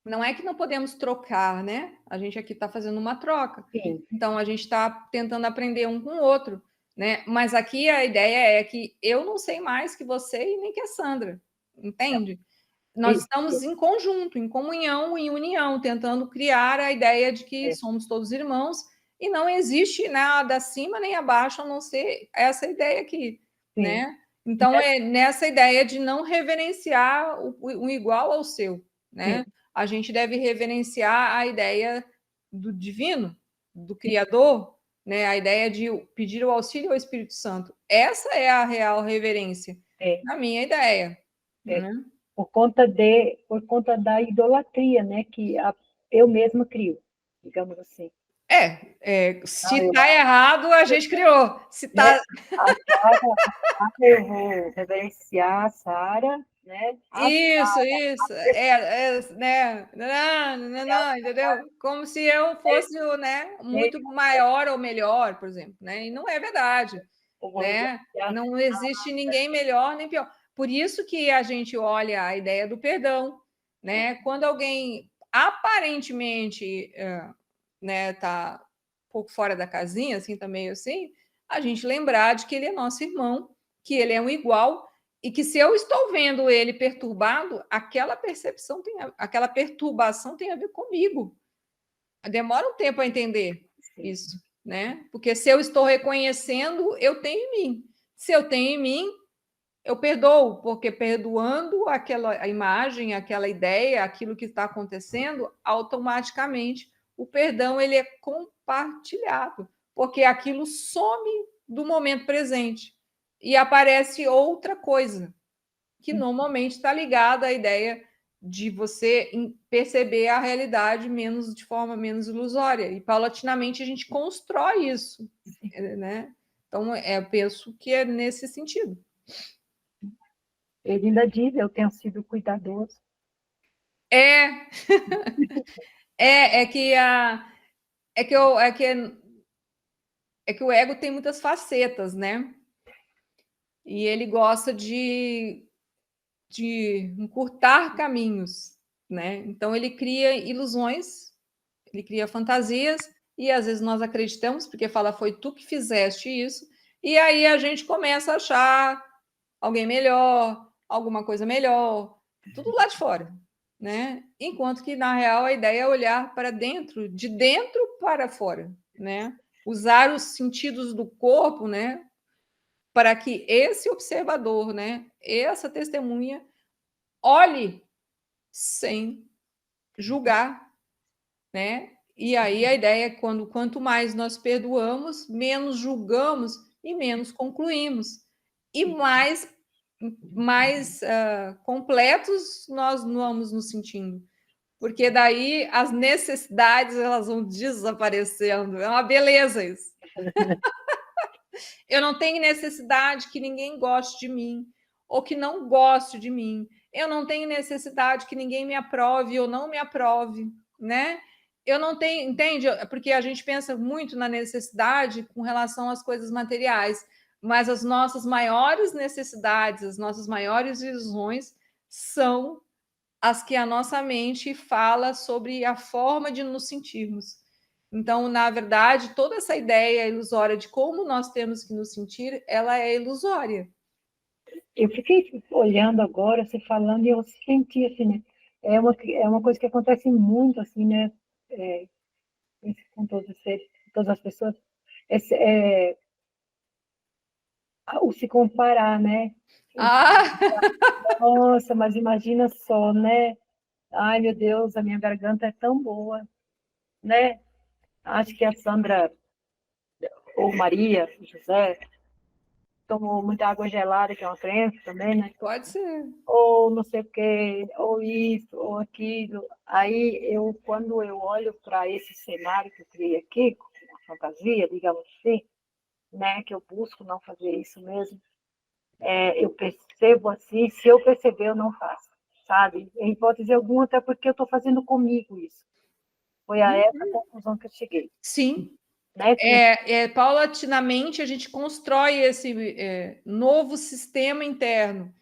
A: não é que não podemos trocar, né? A gente aqui está fazendo uma troca.
B: Sim.
A: Então, a gente está tentando aprender um com o outro. né? Mas aqui a ideia é que eu não sei mais que você e nem que a Sandra, entende? Nós estamos em conjunto, em comunhão, em união, tentando criar a ideia de que somos todos irmãos e não existe nada acima nem abaixo, a não ser essa ideia aqui, né? Então, é nessa ideia de não reverenciar o igual ao seu, né? A gente deve reverenciar a ideia do divino, do Criador, né? A ideia de pedir o auxílio ao Espírito Santo. Essa é a real reverência, na minha ideia, né?
B: Por conta da idolatria, né? Que eu mesma crio, digamos assim.
A: Se está errado, a gente criou. Se tá...
B: Eu vou reverenciar a Sara, né?
A: Isso. Né? Não, entendeu? Como se eu fosse, né, muito maior ou melhor, por exemplo, né? E não é verdade, né? Não existe ninguém melhor nem pior. Por isso que a gente olha a ideia do perdão, né? Quando alguém aparentemente, né, tá um pouco fora da casinha, assim, tá meio assim, a gente lembrar de que ele é nosso irmão, que ele é um igual e que se eu estou vendo ele perturbado, aquela perturbação tem a ver comigo. Demora um tempo a entender isso, né? Porque se eu estou reconhecendo, eu tenho em mim. Se eu tenho em mim, eu perdoo, porque perdoando aquela imagem, aquela ideia, aquilo que está acontecendo, automaticamente o perdão ele é compartilhado, porque aquilo some do momento presente e aparece outra coisa que normalmente está ligada à ideia de você perceber a realidade de forma menos ilusória. E paulatinamente a gente constrói isso, né? Então, eu penso que é nesse sentido.
B: Ele ainda diz, eu tenho sido cuidadoso.
A: É que o ego tem muitas facetas, né? E ele gosta de encurtar caminhos, né? Então ele cria ilusões, ele cria fantasias e às vezes nós acreditamos porque fala foi tu que fizeste isso e aí a gente começa a achar alguém melhor, alguma coisa melhor, tudo lá de fora, né? Enquanto que na real a ideia é olhar para dentro, de dentro para fora, né? Usar os sentidos do corpo, né? Para que esse observador, né? Essa testemunha olhe sem julgar, né? E aí a ideia é quanto mais nós perdoamos, menos julgamos e menos concluímos. E mais completos nós vamos nos sentindo. Porque daí as necessidades elas vão desaparecendo. É uma beleza isso. Eu não tenho necessidade que ninguém goste de mim ou que não goste de mim. Eu não tenho necessidade que ninguém me aprove ou não me aprove, né? Eu não tenho, entende? Porque a gente pensa muito na necessidade com relação às coisas materiais, mas as nossas maiores necessidades, as nossas maiores visões são as que a nossa mente fala sobre a forma de nos sentirmos. Então, na verdade, toda essa ideia ilusória de como nós temos que nos sentir, ela é ilusória.
B: Eu fiquei olhando agora, você falando, e eu senti assim, né? É uma coisa que acontece muito, assim, né? Com todos os seres, todas as pessoas. O se comparar, né? Nossa, mas imagina só, né? Ai, meu Deus, a minha garganta é tão boa, né? Acho que a Sandra, ou Maria, José, tomou muita água gelada, que é uma crença também, né?
A: Pode ser.
B: Ou não sei o quê, ou isso, ou aquilo. Aí, quando eu olho para esse cenário que eu criei aqui, com a fantasia, digamos assim, né? Que eu busco não fazer isso mesmo, eu percebo assim, se eu perceber, eu não faço, sabe? Em hipótese alguma, até porque eu estou fazendo comigo isso. Foi a essa conclusão que eu cheguei.
A: Sim.
B: Né?
A: Paulatinamente, a gente constrói esse novo sistema interno.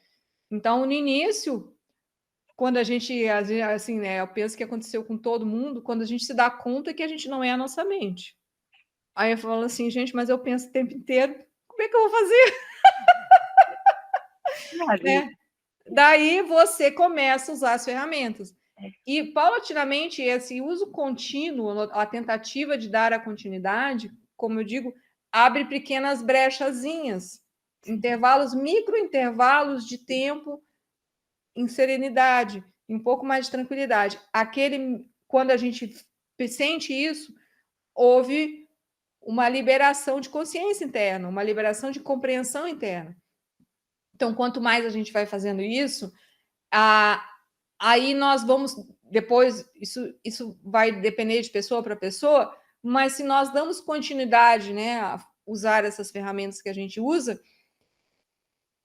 A: Então, no início, quando a gente, assim, né, eu penso que aconteceu com todo mundo, quando a gente se dá conta que a gente não é a nossa mente. Aí eu falo assim, gente, mas eu penso o tempo inteiro. como é que eu vou fazer? Né? Daí você começa a usar as ferramentas. E, paulatinamente, esse uso contínuo, a tentativa de dar a continuidade, como eu digo, abre pequenas brechazinhas, intervalos, microintervalos de tempo em serenidade, em um pouco mais de tranquilidade. Quando a gente sente isso, houve uma liberação de consciência interna, uma liberação de compreensão interna. Então, quanto mais a gente vai fazendo isso, aí nós vamos depois, isso vai depender de pessoa para pessoa, mas se nós damos continuidade, né, a usar essas ferramentas que a gente usa,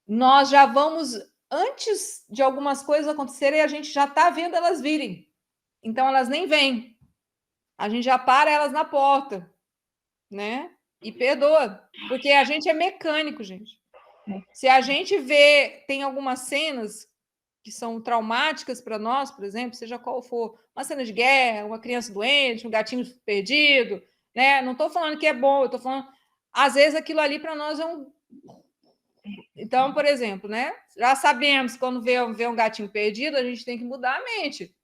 A: nós já vamos, antes de algumas coisas acontecerem, a gente já está vendo elas virem. Então, elas nem vêm. A gente já para elas na porta, né? E perdoa, porque a gente é mecânico, gente. Se a gente vê, tem algumas cenas que são traumáticas para nós, por exemplo, seja qual for, uma cena de guerra, uma criança doente, um gatinho perdido, né? Não estou falando que é bom, eu estou falando, às vezes aquilo ali para nós é um. Então, por exemplo, né? Já sabemos que quando vê um gatinho perdido, a gente tem que mudar a mente,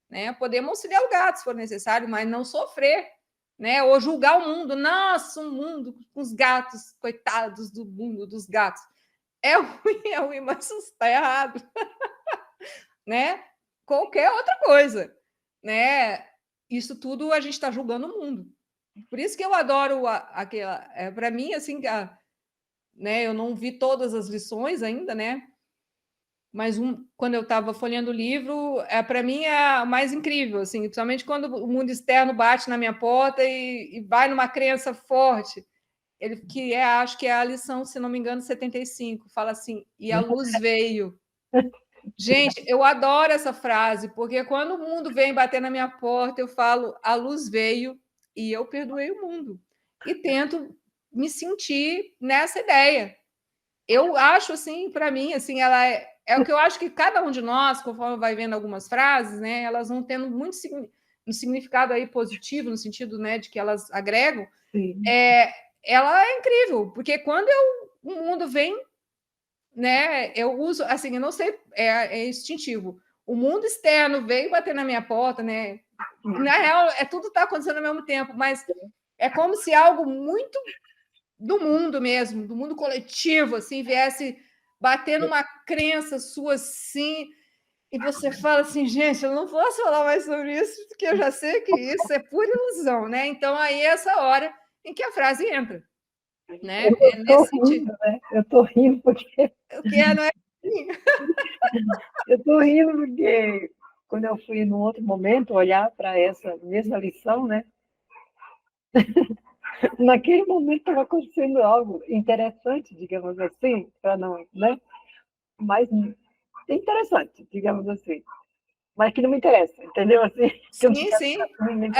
A: né? Podemos auxiliar o gato se for necessário, mas não sofrer, né? Ou julgar o mundo. Nossa, um mundo com os gatos, coitados do mundo dos gatos. É ruim, mas isso está errado. Né? Qualquer outra coisa, né? Isso tudo a gente está julgando o mundo. Por isso que eu adoro aquela. Para mim, assim, né? Eu não vi todas as lições ainda, né? Mas quando eu estava folheando o livro, para mim é a mais incrível, assim, principalmente quando o mundo externo bate na minha porta e vai numa crença forte. Acho que é a lição, se não me engano, 75, fala assim, e a luz veio. Gente, eu adoro essa frase, porque quando o mundo vem bater na minha porta, eu falo, a luz veio e eu perdoei o mundo. E tento me sentir nessa ideia. Eu acho, assim, para mim, assim, ela é o que eu acho que cada um de nós, conforme vai vendo algumas frases, né, elas vão tendo muito um significado aí positivo, no sentido, né, de que elas agregam. Ela é incrível, porque quando o mundo vem, né? Eu uso, assim, eu não sei, é instintivo. O mundo externo veio bater na minha porta, né? Na real, tudo está acontecendo ao mesmo tempo, mas é como se algo muito do mundo mesmo, do mundo coletivo, assim, viesse bater numa crença sua, assim, e você fala assim, gente, eu não posso falar mais sobre isso, porque eu já sei que isso é pura ilusão, né? Então, aí é essa hora em que a frase entra, né?
B: Eu estou rindo, né? Eu estou rindo porque...
A: O que é, não é assim?
B: Eu estou rindo porque quando eu fui num outro momento olhar para essa mesma lição, né? Naquele momento estava acontecendo algo interessante, digamos assim, para não, né? Mas interessante, digamos assim. Mas que não me interessa, entendeu? Assim,
A: Sim, sim. Uhum.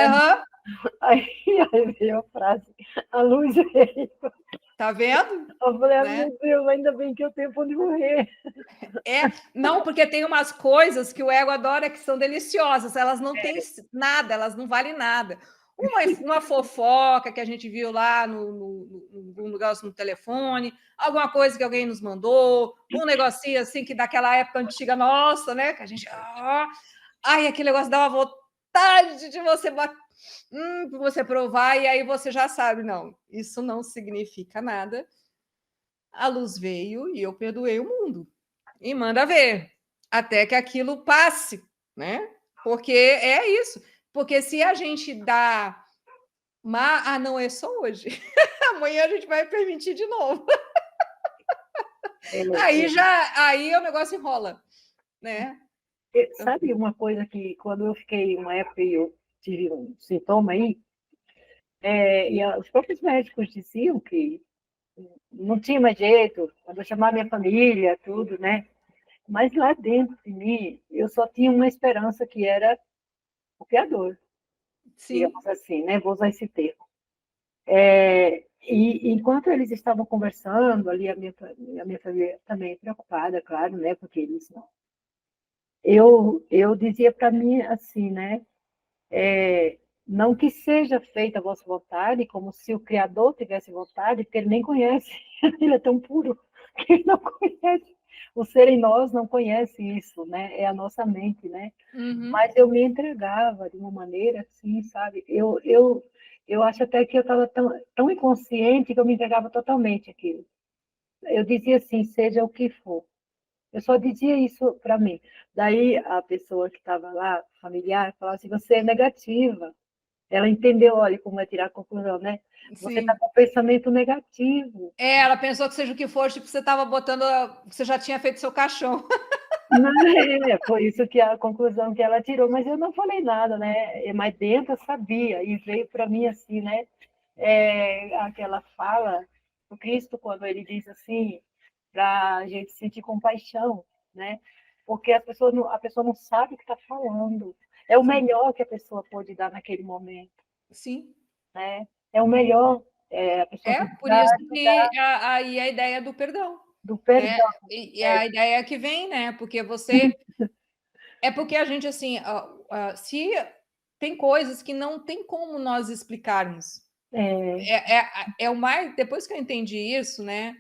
B: Aí veio a frase, a luz veio.
A: Tá vendo?
B: Eu falei,
A: Né?
B: meu Deus, ainda bem que eu tenho onde morrer.
A: Não, porque tem umas coisas que o ego adora que são deliciosas, elas não têm nada, elas não valem nada. Uma fofoca que a gente viu lá no negócio no telefone, alguma coisa que alguém nos mandou, um negocinho assim que daquela época antiga nossa, né? Que a gente. Ai, aquele negócio dá uma vontade de você provar, e aí você já sabe, não, isso não significa nada. A luz veio e eu perdoei o mundo. E manda ver, até que aquilo passe, né? Porque é isso. Porque se a gente dá. Não é só hoje. Amanhã a gente vai permitir de novo. Aí o negócio enrola, né?
B: Sabe uma coisa que quando eu fiquei uma época e eu tive um sintoma aí, os próprios médicos diziam que não tinha mais jeito, quando eu chamava minha família, tudo, né? Mas lá dentro de mim, eu só tinha uma esperança que era o Criador, digamos assim, né? Vou usar esse termo. E enquanto eles estavam conversando, ali a minha família também preocupada, claro, né? Porque eles não. Eu dizia para mim assim, né? Não que seja feita a vossa vontade, como se o Criador tivesse vontade, porque ele nem conhece. Ele é tão puro que ele não conhece. O ser em nós não conhece isso, né? É a nossa mente, né?
A: Uhum.
B: Mas eu me entregava de uma maneira assim, sabe? Eu acho até que eu estava tão inconsciente que eu me entregava totalmente àquilo. Eu dizia assim, seja o que for. Eu só dizia isso para mim. Daí a pessoa que estava lá, familiar, falava assim, você é negativa. Ela entendeu, olha, como é tirar a conclusão, né? Você está
A: Sim.
B: com pensamento negativo.
A: Ela pensou que seja o que for, tipo, você estava botando, você já tinha feito seu caixão.
B: Não, foi isso que a conclusão que ela tirou, mas eu não falei nada, né? Mas dentro eu sabia, e veio para mim assim, né? Aquela fala do Cristo, quando ele diz assim, para a gente sentir compaixão, né? Porque a pessoa não sabe o que está falando. É o
A: Sim.
B: melhor que a pessoa pode dar naquele momento,
A: Sim.
B: né? É o melhor, a pessoa
A: É
B: pedir
A: por isso
B: para
A: que aí a ideia do perdão,
B: do
A: né?
B: perdão.
A: E a ideia que vem, né? Porque você é porque a gente assim, se tem coisas que não tem como nós explicarmos.
B: É,
A: É o mais depois que eu entendi isso, né?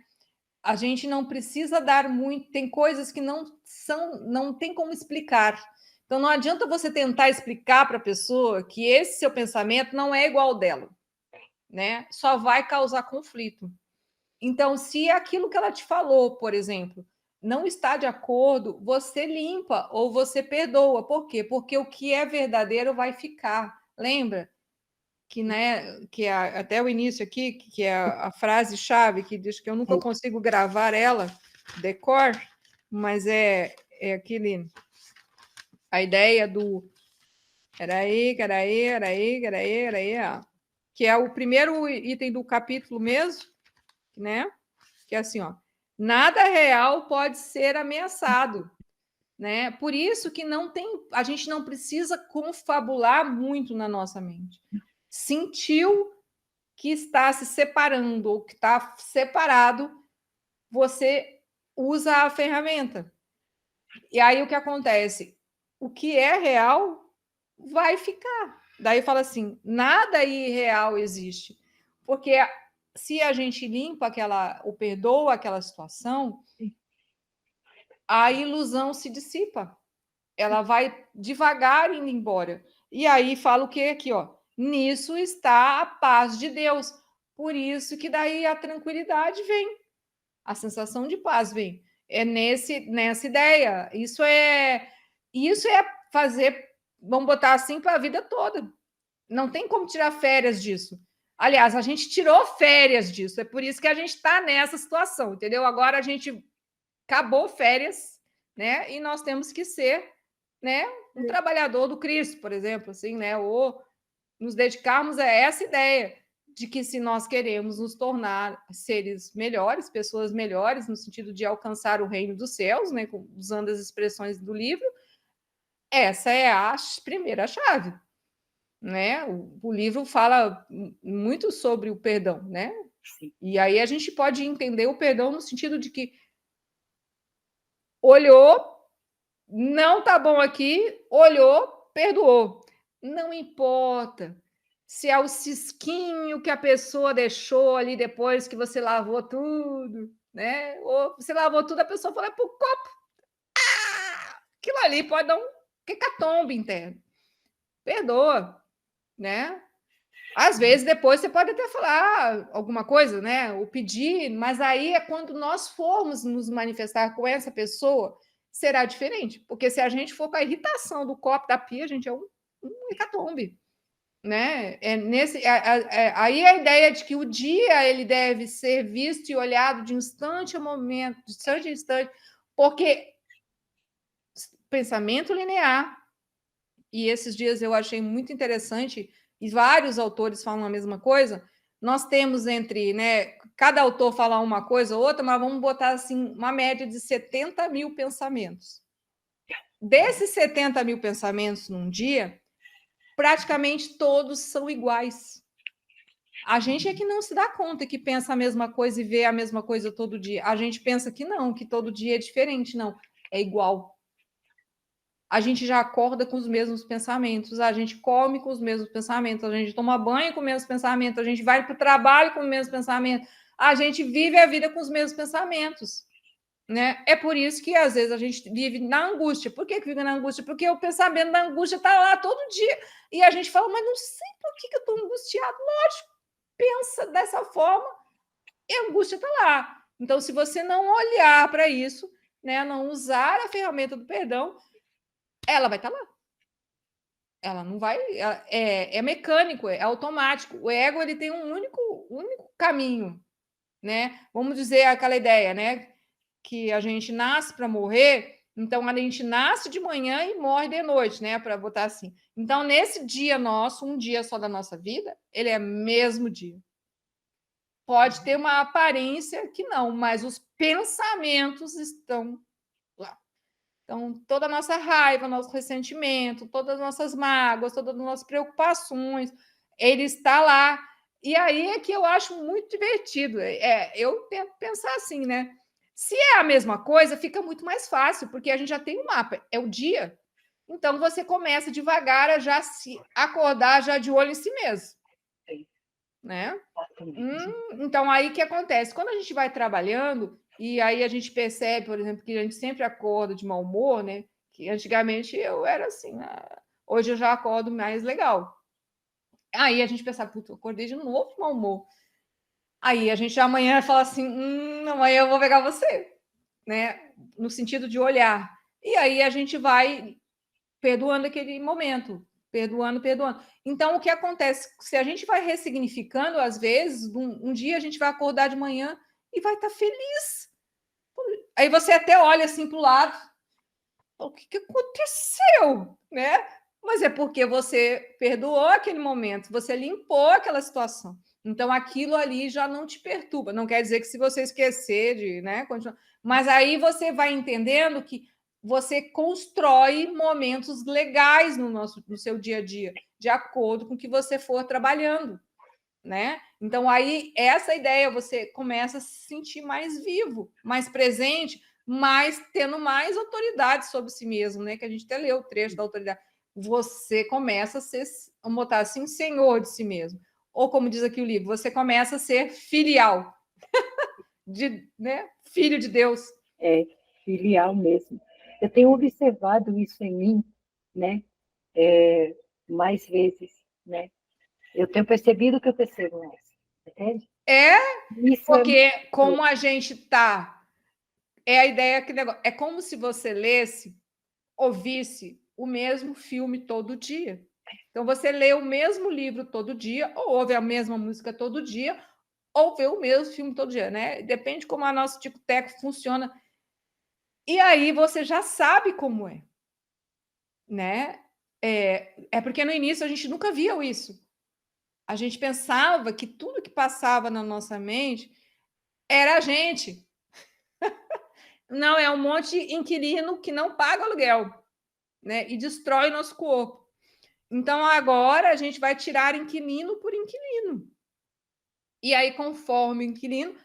A: A gente não precisa dar muito, tem coisas que não tem como explicar. Então não adianta você tentar explicar para a pessoa que esse seu pensamento não é igual ao dela, né? Só vai causar conflito. Então, se aquilo que ela te falou, por exemplo, não está de acordo, você limpa ou você perdoa. Por quê? Porque o que é verdadeiro vai ficar. Lembra que, né, até o início aqui, que é a frase-chave que diz que eu nunca consigo gravar ela, decor, mas é a ideia do que é o primeiro item do capítulo mesmo, né? Que é assim, ó, nada real pode ser ameaçado, né? Por isso que a gente não precisa confabular muito na nossa mente. Sentiu que está se separando ou que está separado, você usa a ferramenta. E aí o que acontece? O que é real vai ficar. Daí fala assim: nada irreal existe. Porque se a gente limpa ou perdoa aquela situação, a ilusão se dissipa. Ela vai devagar indo embora. E aí fala o que aqui, ó? Nisso está a paz de Deus. Por isso que daí a tranquilidade vem, a sensação de paz vem. É nessa ideia. Isso é fazer, vamos botar assim, para a vida toda. Não tem como tirar férias disso. Aliás, a gente tirou férias disso. É por isso que a gente está nessa situação, entendeu? Agora a gente acabou férias, né? E nós temos que ser, né, um trabalhador do Cristo, por exemplo, assim, né? Ou nos dedicarmos a essa ideia de que se nós queremos nos tornar seres melhores, pessoas melhores, no sentido de alcançar o reino dos céus, né, usando as expressões do livro, essa é a primeira chave, né? O livro fala muito sobre o perdão, né?
B: sim.
A: E aí a gente pode entender o perdão no sentido de que olhou, não tá bom aqui, olhou, perdoou. Não importa se é o cisquinho que a pessoa deixou ali depois que você lavou tudo, né? Ou você lavou tudo, a pessoa foi pro copo. Aquilo ali pode dar um hecatombe interno. Perdoa, né? Às vezes depois você pode até falar alguma coisa, né? Ou pedir, mas aí é quando nós formos nos manifestar com essa pessoa, será diferente. Porque se a gente for com a irritação do copo da pia, a gente é um hecatombe, né? Aí a ideia de que o dia ele deve ser visto e olhado de instante a momento, de instante a instante, porque pensamento linear, e esses dias eu achei muito interessante, e vários autores falam a mesma coisa. Nós temos entre, né, cada autor fala uma coisa ou outra, mas vamos botar assim, uma média de 70 mil pensamentos. Desses 70 mil pensamentos num dia, praticamente todos são iguais. A gente é que não se dá conta que pensa a mesma coisa e vê a mesma coisa todo dia. A gente pensa que não, que todo dia é diferente. Não, é igual. a gente já acorda com os mesmos pensamentos, a gente come com os mesmos pensamentos, a gente toma banho com os mesmos pensamentos, a gente vai para o trabalho com os mesmos pensamentos, a gente vive a vida com os mesmos pensamentos, né? É por isso que às vezes a gente vive na angústia. Por que vive na angústia? Porque o pensamento da angústia está lá todo dia e a gente fala, mas não sei por que eu estou angustiado. Lógico, pensa dessa forma e a angústia está lá. Então, se você não olhar para isso, né, não usar a ferramenta do perdão, ela vai estar lá. Ela não vai. É mecânico, é automático. O ego ele tem um único caminho, né? Vamos dizer aquela ideia, né? Que a gente nasce para morrer, então a gente nasce de manhã e morre de noite, né? Para botar assim. Então, nesse dia nosso, um dia só da nossa vida, ele é mesmo dia. Pode ter uma aparência que não, mas os pensamentos estão lá. Então, toda a nossa raiva, nosso ressentimento, todas as nossas mágoas, todas as nossas preocupações, ele está lá. E aí é que eu acho muito divertido. Eu tento pensar assim, né? Se é a mesma coisa, fica muito mais fácil, porque a gente já tem um mapa, é o dia. Então, você começa devagar a já se acordar já de olho em si mesmo, né? Então, aí o que acontece? Quando a gente vai trabalhando, e aí a gente percebe, por exemplo, que a gente sempre acorda de mau humor, né? Que antigamente eu era assim, hoje eu já acordo mais legal. Aí a gente pensava, puta, eu acordei de novo de mau humor. Aí a gente amanhã fala assim, amanhã eu vou pegar você, né? No sentido de olhar. E aí a gente vai perdoando aquele momento, perdoando. Então, o que acontece? Se a gente vai ressignificando, às vezes, um dia a gente vai acordar de manhã e vai estar feliz. Aí você até olha assim para o lado, o que aconteceu, né? Mas é porque você perdoou aquele momento, você limpou aquela situação. Então, aquilo ali já não te perturba. Não quer dizer que se você esquecer de, né, continuar. Mas aí você vai entendendo que você constrói momentos legais no seu dia a dia, de acordo com o que você for trabalhando, né? Então, aí, essa ideia, você começa a se sentir mais vivo, mais presente, mais tendo mais autoridade sobre si mesmo, né? Que a gente até leu o trecho da autoridade. Você começa a ser, vamos botar assim, senhor de si mesmo. Ou, como diz aqui o livro, você começa a ser filial, né? Filho de Deus.
B: É, filial mesmo. Eu tenho observado isso em mim, né? Mais vezes, né? Eu tenho percebido que eu percebo mais, entende? Isso é
A: Porque como a gente tá, é a ideia que negócio, é como se você lesse, ouvisse o mesmo filme todo dia. Então você lê o mesmo livro todo dia, ou ouve a mesma música todo dia, ou vê o mesmo filme todo dia, né? Depende como a nossa tico-teco funciona. E aí você já sabe como é, né? É porque no início a gente nunca via isso. A gente pensava que tudo que passava na nossa mente era a gente. Não, é um monte de inquilino que não paga aluguel, né? E destrói nosso corpo. Então, agora a gente vai tirar inquilino por inquilino. E aí, conforme o inquilino,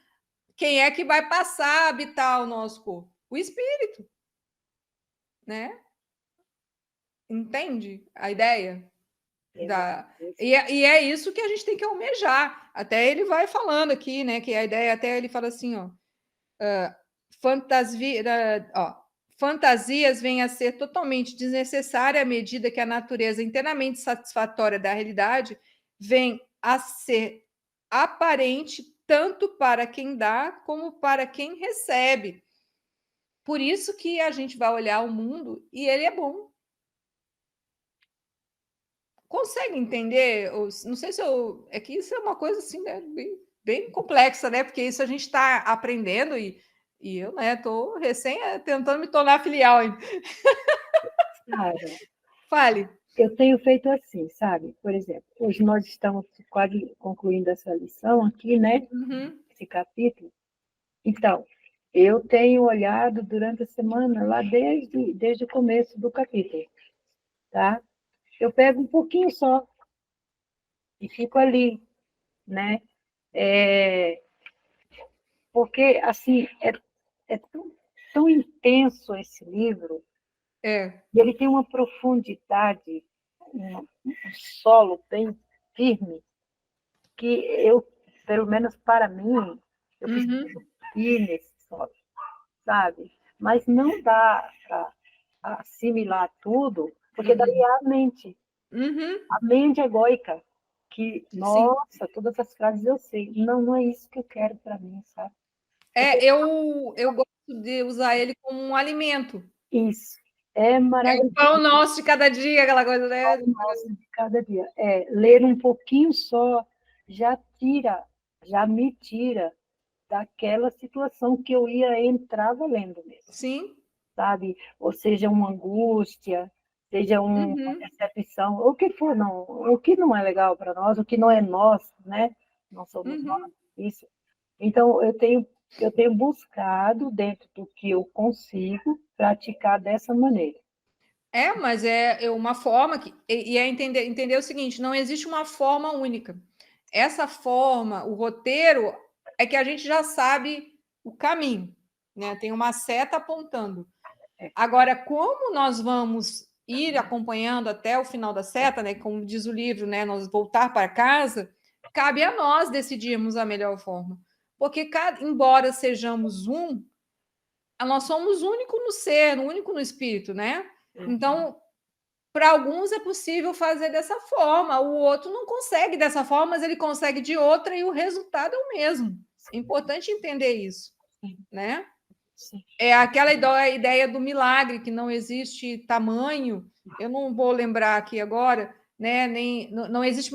A: quem é que vai passar a habitar o nosso corpo? O espírito, né? Entende a ideia? E é isso que a gente tem que almejar. Até ele vai falando aqui, né? Que a ideia, até ele fala assim, ó. Fantasias vêm a ser totalmente desnecessária à medida que a natureza inteiramente satisfatória da realidade vem a ser aparente tanto para quem dá como para quem recebe. Por isso que a gente vai olhar o mundo e ele é bom. Consegue entender? Não sei se eu. É que isso é uma coisa assim, né? Bem complexa, né? Porque isso a gente está aprendendo e eu, né, estou recém tentando me tornar filial ainda.
B: Sara,
A: Fale.
B: eu tenho feito assim, sabe? Por exemplo, hoje nós estamos quase concluindo essa lição aqui, né?
A: Uhum.
B: Esse capítulo. Então, eu tenho olhado durante a semana, lá desde o começo do capítulo, tá? Eu pego um pouquinho só e fico ali, né? Porque, assim, é tão intenso esse livro,
A: É.
B: E ele tem uma profundidade, um solo bem firme, que eu, pelo menos para mim, eu
A: Uhum,
B: preciso ir nesse solo, sabe? Mas não dá para assimilar tudo, porque daí
A: uhum,
B: é
A: uhum,
B: a mente egóica, que,
A: sim.
B: nossa, todas as frases eu sei. Não, não é isso que eu quero para mim, sabe? Eu
A: É,
B: quero
A: eu gosto de usar ele como um alimento.
B: isso. É
A: É o pão
B: maravilhoso.
A: nosso de cada dia, aquela coisa, né?
B: Nossa, de cada dia. É, ler um pouquinho só já tira, já me tira daquela situação que eu ia entrar valendo mesmo,
A: Sim.
B: sabe? Ou seja, uma angústia, seja uma
A: Uhum,
B: decepção, o que for, não, o que não é legal para nós, o que não é nós, né? Não somos nós,
A: uhum.
B: isso. Então, eu tenho buscado, dentro do que eu consigo, praticar dessa maneira.
A: É, mas é uma forma que. E é entender o seguinte: não existe uma forma única. Essa forma, o roteiro, é que a gente já sabe o caminho, né? Tem uma seta apontando.
B: É,
A: Agora, como nós vamos ir acompanhando até o final da seta, né? Como diz o livro, né? Nós voltar para casa, cabe a nós decidirmos a melhor forma. Porque, embora sejamos um, nós somos único no ser, único no espírito, né? Então, para alguns é possível fazer dessa forma, o outro não consegue dessa forma, mas ele consegue de outra e o resultado é o mesmo. É importante entender isso,
B: sim,
A: né?
B: sim.
A: É aquela ideia do milagre, que não existe tamanho, eu não vou lembrar aqui agora, né? Nem, não existe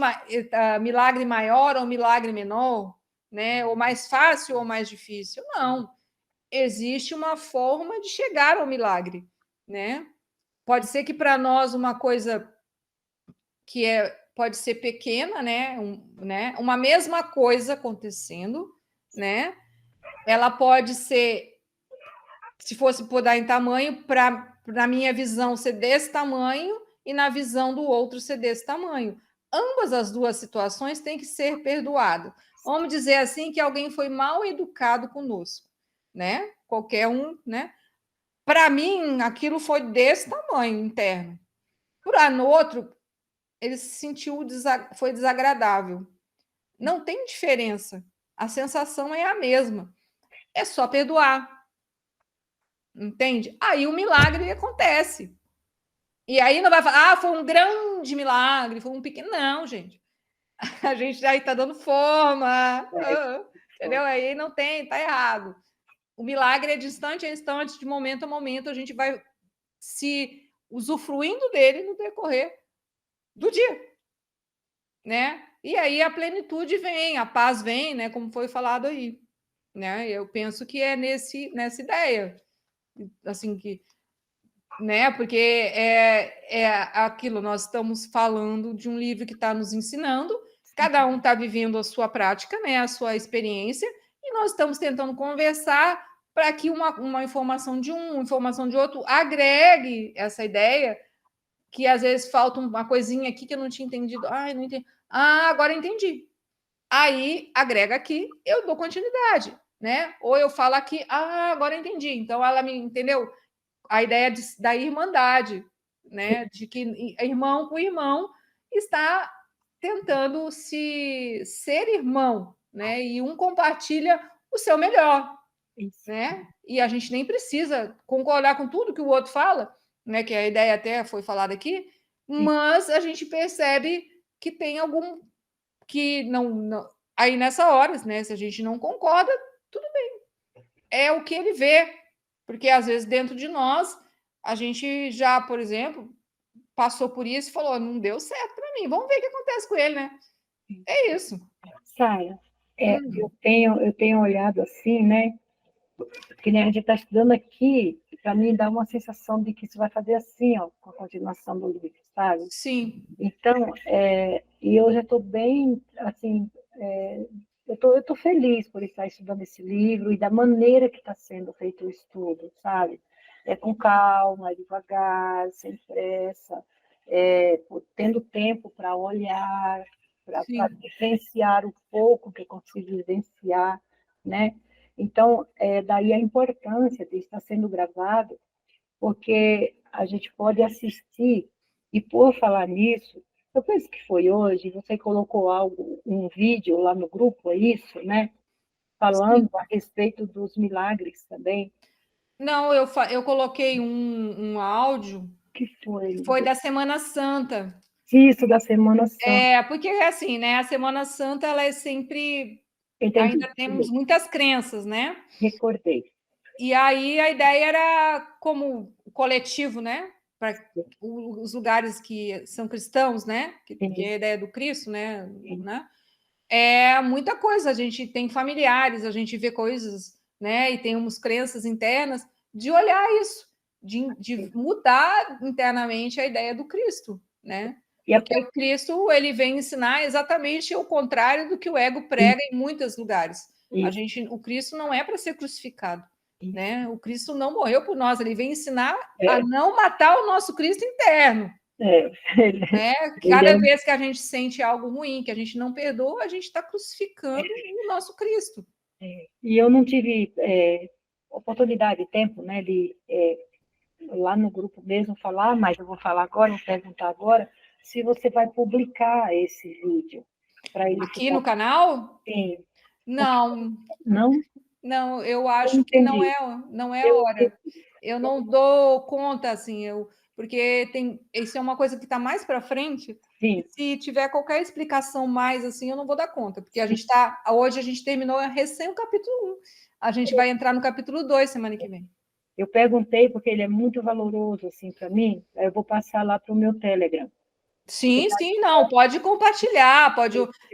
A: milagre maior ou milagre menor, né? Ou mais fácil ou mais difícil. Não. Existe uma forma de chegar ao milagre, né? Pode ser que para nós uma coisa que pode ser pequena, né? Uma mesma coisa acontecendo, né? Ela pode ser, se fosse por dar em tamanho, para na minha visão ser desse tamanho e na visão do outro ser desse tamanho. Ambas as duas situações têm que ser perdoadas. Vamos dizer assim que alguém foi mal educado conosco, né? Qualquer um, né? Para mim, aquilo foi desse tamanho interno. Para no outro, ele se sentiu foi desagradável. Não tem diferença. A sensação é a mesma. É só perdoar, entende? Aí o milagre acontece. E aí não vai falar, foi um grande milagre, foi um pequeno. Não, gente. A gente já está dando forma,
B: É,
A: entendeu? Aí não tem, tá errado. O milagre é de instante a instante, de momento a momento, a gente vai se usufruindo dele no decorrer do dia, né? E aí a plenitude vem, a paz vem, né? Como foi falado aí, né? Eu penso que é nessa ideia, assim que, né? Porque é aquilo, nós estamos falando de um livro que está nos ensinando, cada um está vivendo a sua prática, né? A sua experiência, e nós estamos tentando conversar para que uma informação de um, uma informação de outro agregue essa ideia que às vezes falta uma coisinha aqui que eu não tinha entendido. Ah, eu não entendi. Ah, agora entendi. Aí agrega aqui, eu dou continuidade, né? Ou eu falo aqui, ah, agora entendi. Então ela me entendeu a ideia da irmandade, né? De que irmão com irmão está tentando se ser irmão, né? E um compartilha o seu melhor,
B: isso.
A: né? E a gente nem precisa concordar com tudo que o outro fala, né? Que a ideia até foi falada aqui, mas a gente percebe que tem algum que não aí nessa hora, né? Se a gente não concorda, tudo bem. É o que ele vê, porque às vezes dentro de nós a gente já, por exemplo, passou por isso e falou, não deu certo para mim. Vamos ver o que acontece com ele, né? É isso.
B: Sara, eu
A: Hum,
B: tenho olhado assim, né? Que nem a gente está estudando aqui, para mim dá uma sensação de que isso vai fazer assim, ó, com a continuação do livro, sabe?
A: sim,
B: Então, e eu já estou bem, assim, eu tô feliz por estar estudando esse livro e da maneira que está sendo feito o estudo, sabe? É com calma, devagar, sem pressa, tendo tempo para olhar, para
A: sim.
B: vivenciar o pouco que eu consigo vivenciar, né? Então, daí a importância de estar sendo gravado, porque a gente pode assistir, e por falar nisso, eu penso que foi hoje, você colocou algo, um vídeo lá no grupo, é isso, né?
A: Sim.
B: Falando a respeito dos milagres também.
A: Não, eu coloquei um áudio
B: Que foi?
A: que foi da Semana Santa.
B: Isso, da Semana Santa.
A: Porque assim, né? A Semana Santa ela é sempre
B: Entendi,
A: ainda temos muitas crenças, né?
B: recordei.
A: E aí a ideia era como coletivo, né? Para os lugares que são cristãos, né? Que é a ideia do Cristo, né?
B: Sim.
A: É muita coisa. A gente tem familiares, a gente vê coisas, né? E tem umas crenças internas de olhar isso, de mudar internamente a ideia do Cristo, né?
B: E a,
A: Porque o Cristo ele vem ensinar exatamente o contrário do que o ego prega em muitos lugares. O Cristo não é para ser crucificado, né? O Cristo não morreu por nós, ele vem ensinar a não matar o nosso Cristo interno. Né? Cada vez que a gente sente algo ruim, que a gente não perdoa, a gente está crucificando o nosso Cristo.
B: E eu não tive oportunidade, tempo, né, de lá no grupo mesmo falar, mas eu vou falar agora, vou perguntar agora, se você vai publicar esse vídeo para ele
A: aqui no canal?
B: Sim.
A: Não.
B: Não?
A: Não, eu acho que não é a hora. Eu não dou conta, assim, porque isso é uma coisa que está mais para frente.
B: Sim.
A: Se tiver qualquer explicação mais, assim, eu não vou dar conta, porque hoje a gente terminou recém o capítulo 1. A gente vai entrar no capítulo 2 semana que vem.
B: Eu perguntei porque ele é muito valoroso, assim, para mim, aí eu vou passar lá para o meu Telegram.
A: Sim, não, pode compartilhar,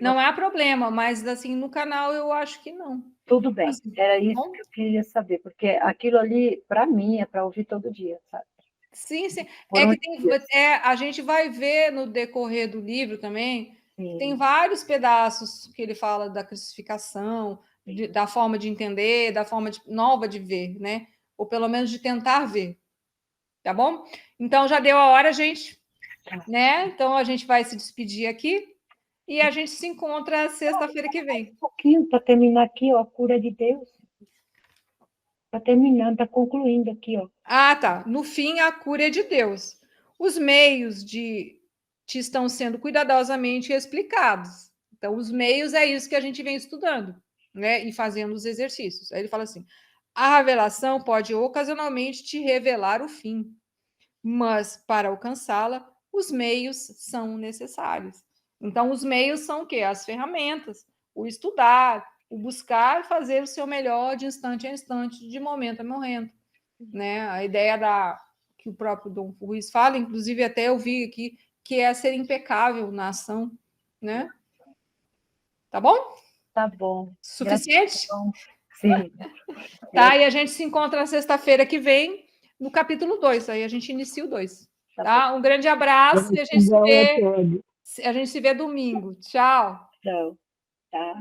A: não há problema, mas assim, no canal eu acho que não.
B: Tudo bem,
A: assim,
B: era isso que eu queria saber, porque aquilo ali, para mim, é para ouvir todo dia, sabe?
A: Sim. É que a gente vai ver no decorrer do livro também, tem vários pedaços que ele fala da crucificação, da forma de entender, da forma nova de ver, né? Ou pelo menos de tentar ver. Tá bom? Então já deu a hora, gente. Né? Então a gente vai se despedir aqui e a gente se encontra sexta-feira que vem.
B: Um pouquinho para terminar aqui, ó, a cura de Deus. Está terminando, está concluindo aqui, ó.
A: Ah, tá. No fim, a cura é de Deus. Os meios te estão sendo cuidadosamente explicados. Então, os meios é isso que a gente vem estudando, né? E fazendo os exercícios. Aí ele fala assim: a revelação pode ocasionalmente te revelar o fim, mas para alcançá-la, os meios são necessários. Então, os meios são o quê? As ferramentas, o estudar, o buscar fazer o seu melhor de instante a instante, de momento a momento. Né? A ideia que o próprio Dom Ruiz fala, inclusive até eu vi aqui, que é ser impecável na ação. Né? Tá bom?
B: Tá bom.
A: Suficiente?
B: Sim.
A: Tá, e a gente se encontra na sexta-feira que vem, no capítulo 2. Aí a gente inicia o 2. Tá? Um grande abraço e a gente se vê domingo. Tchau.
B: Tchau. Tá.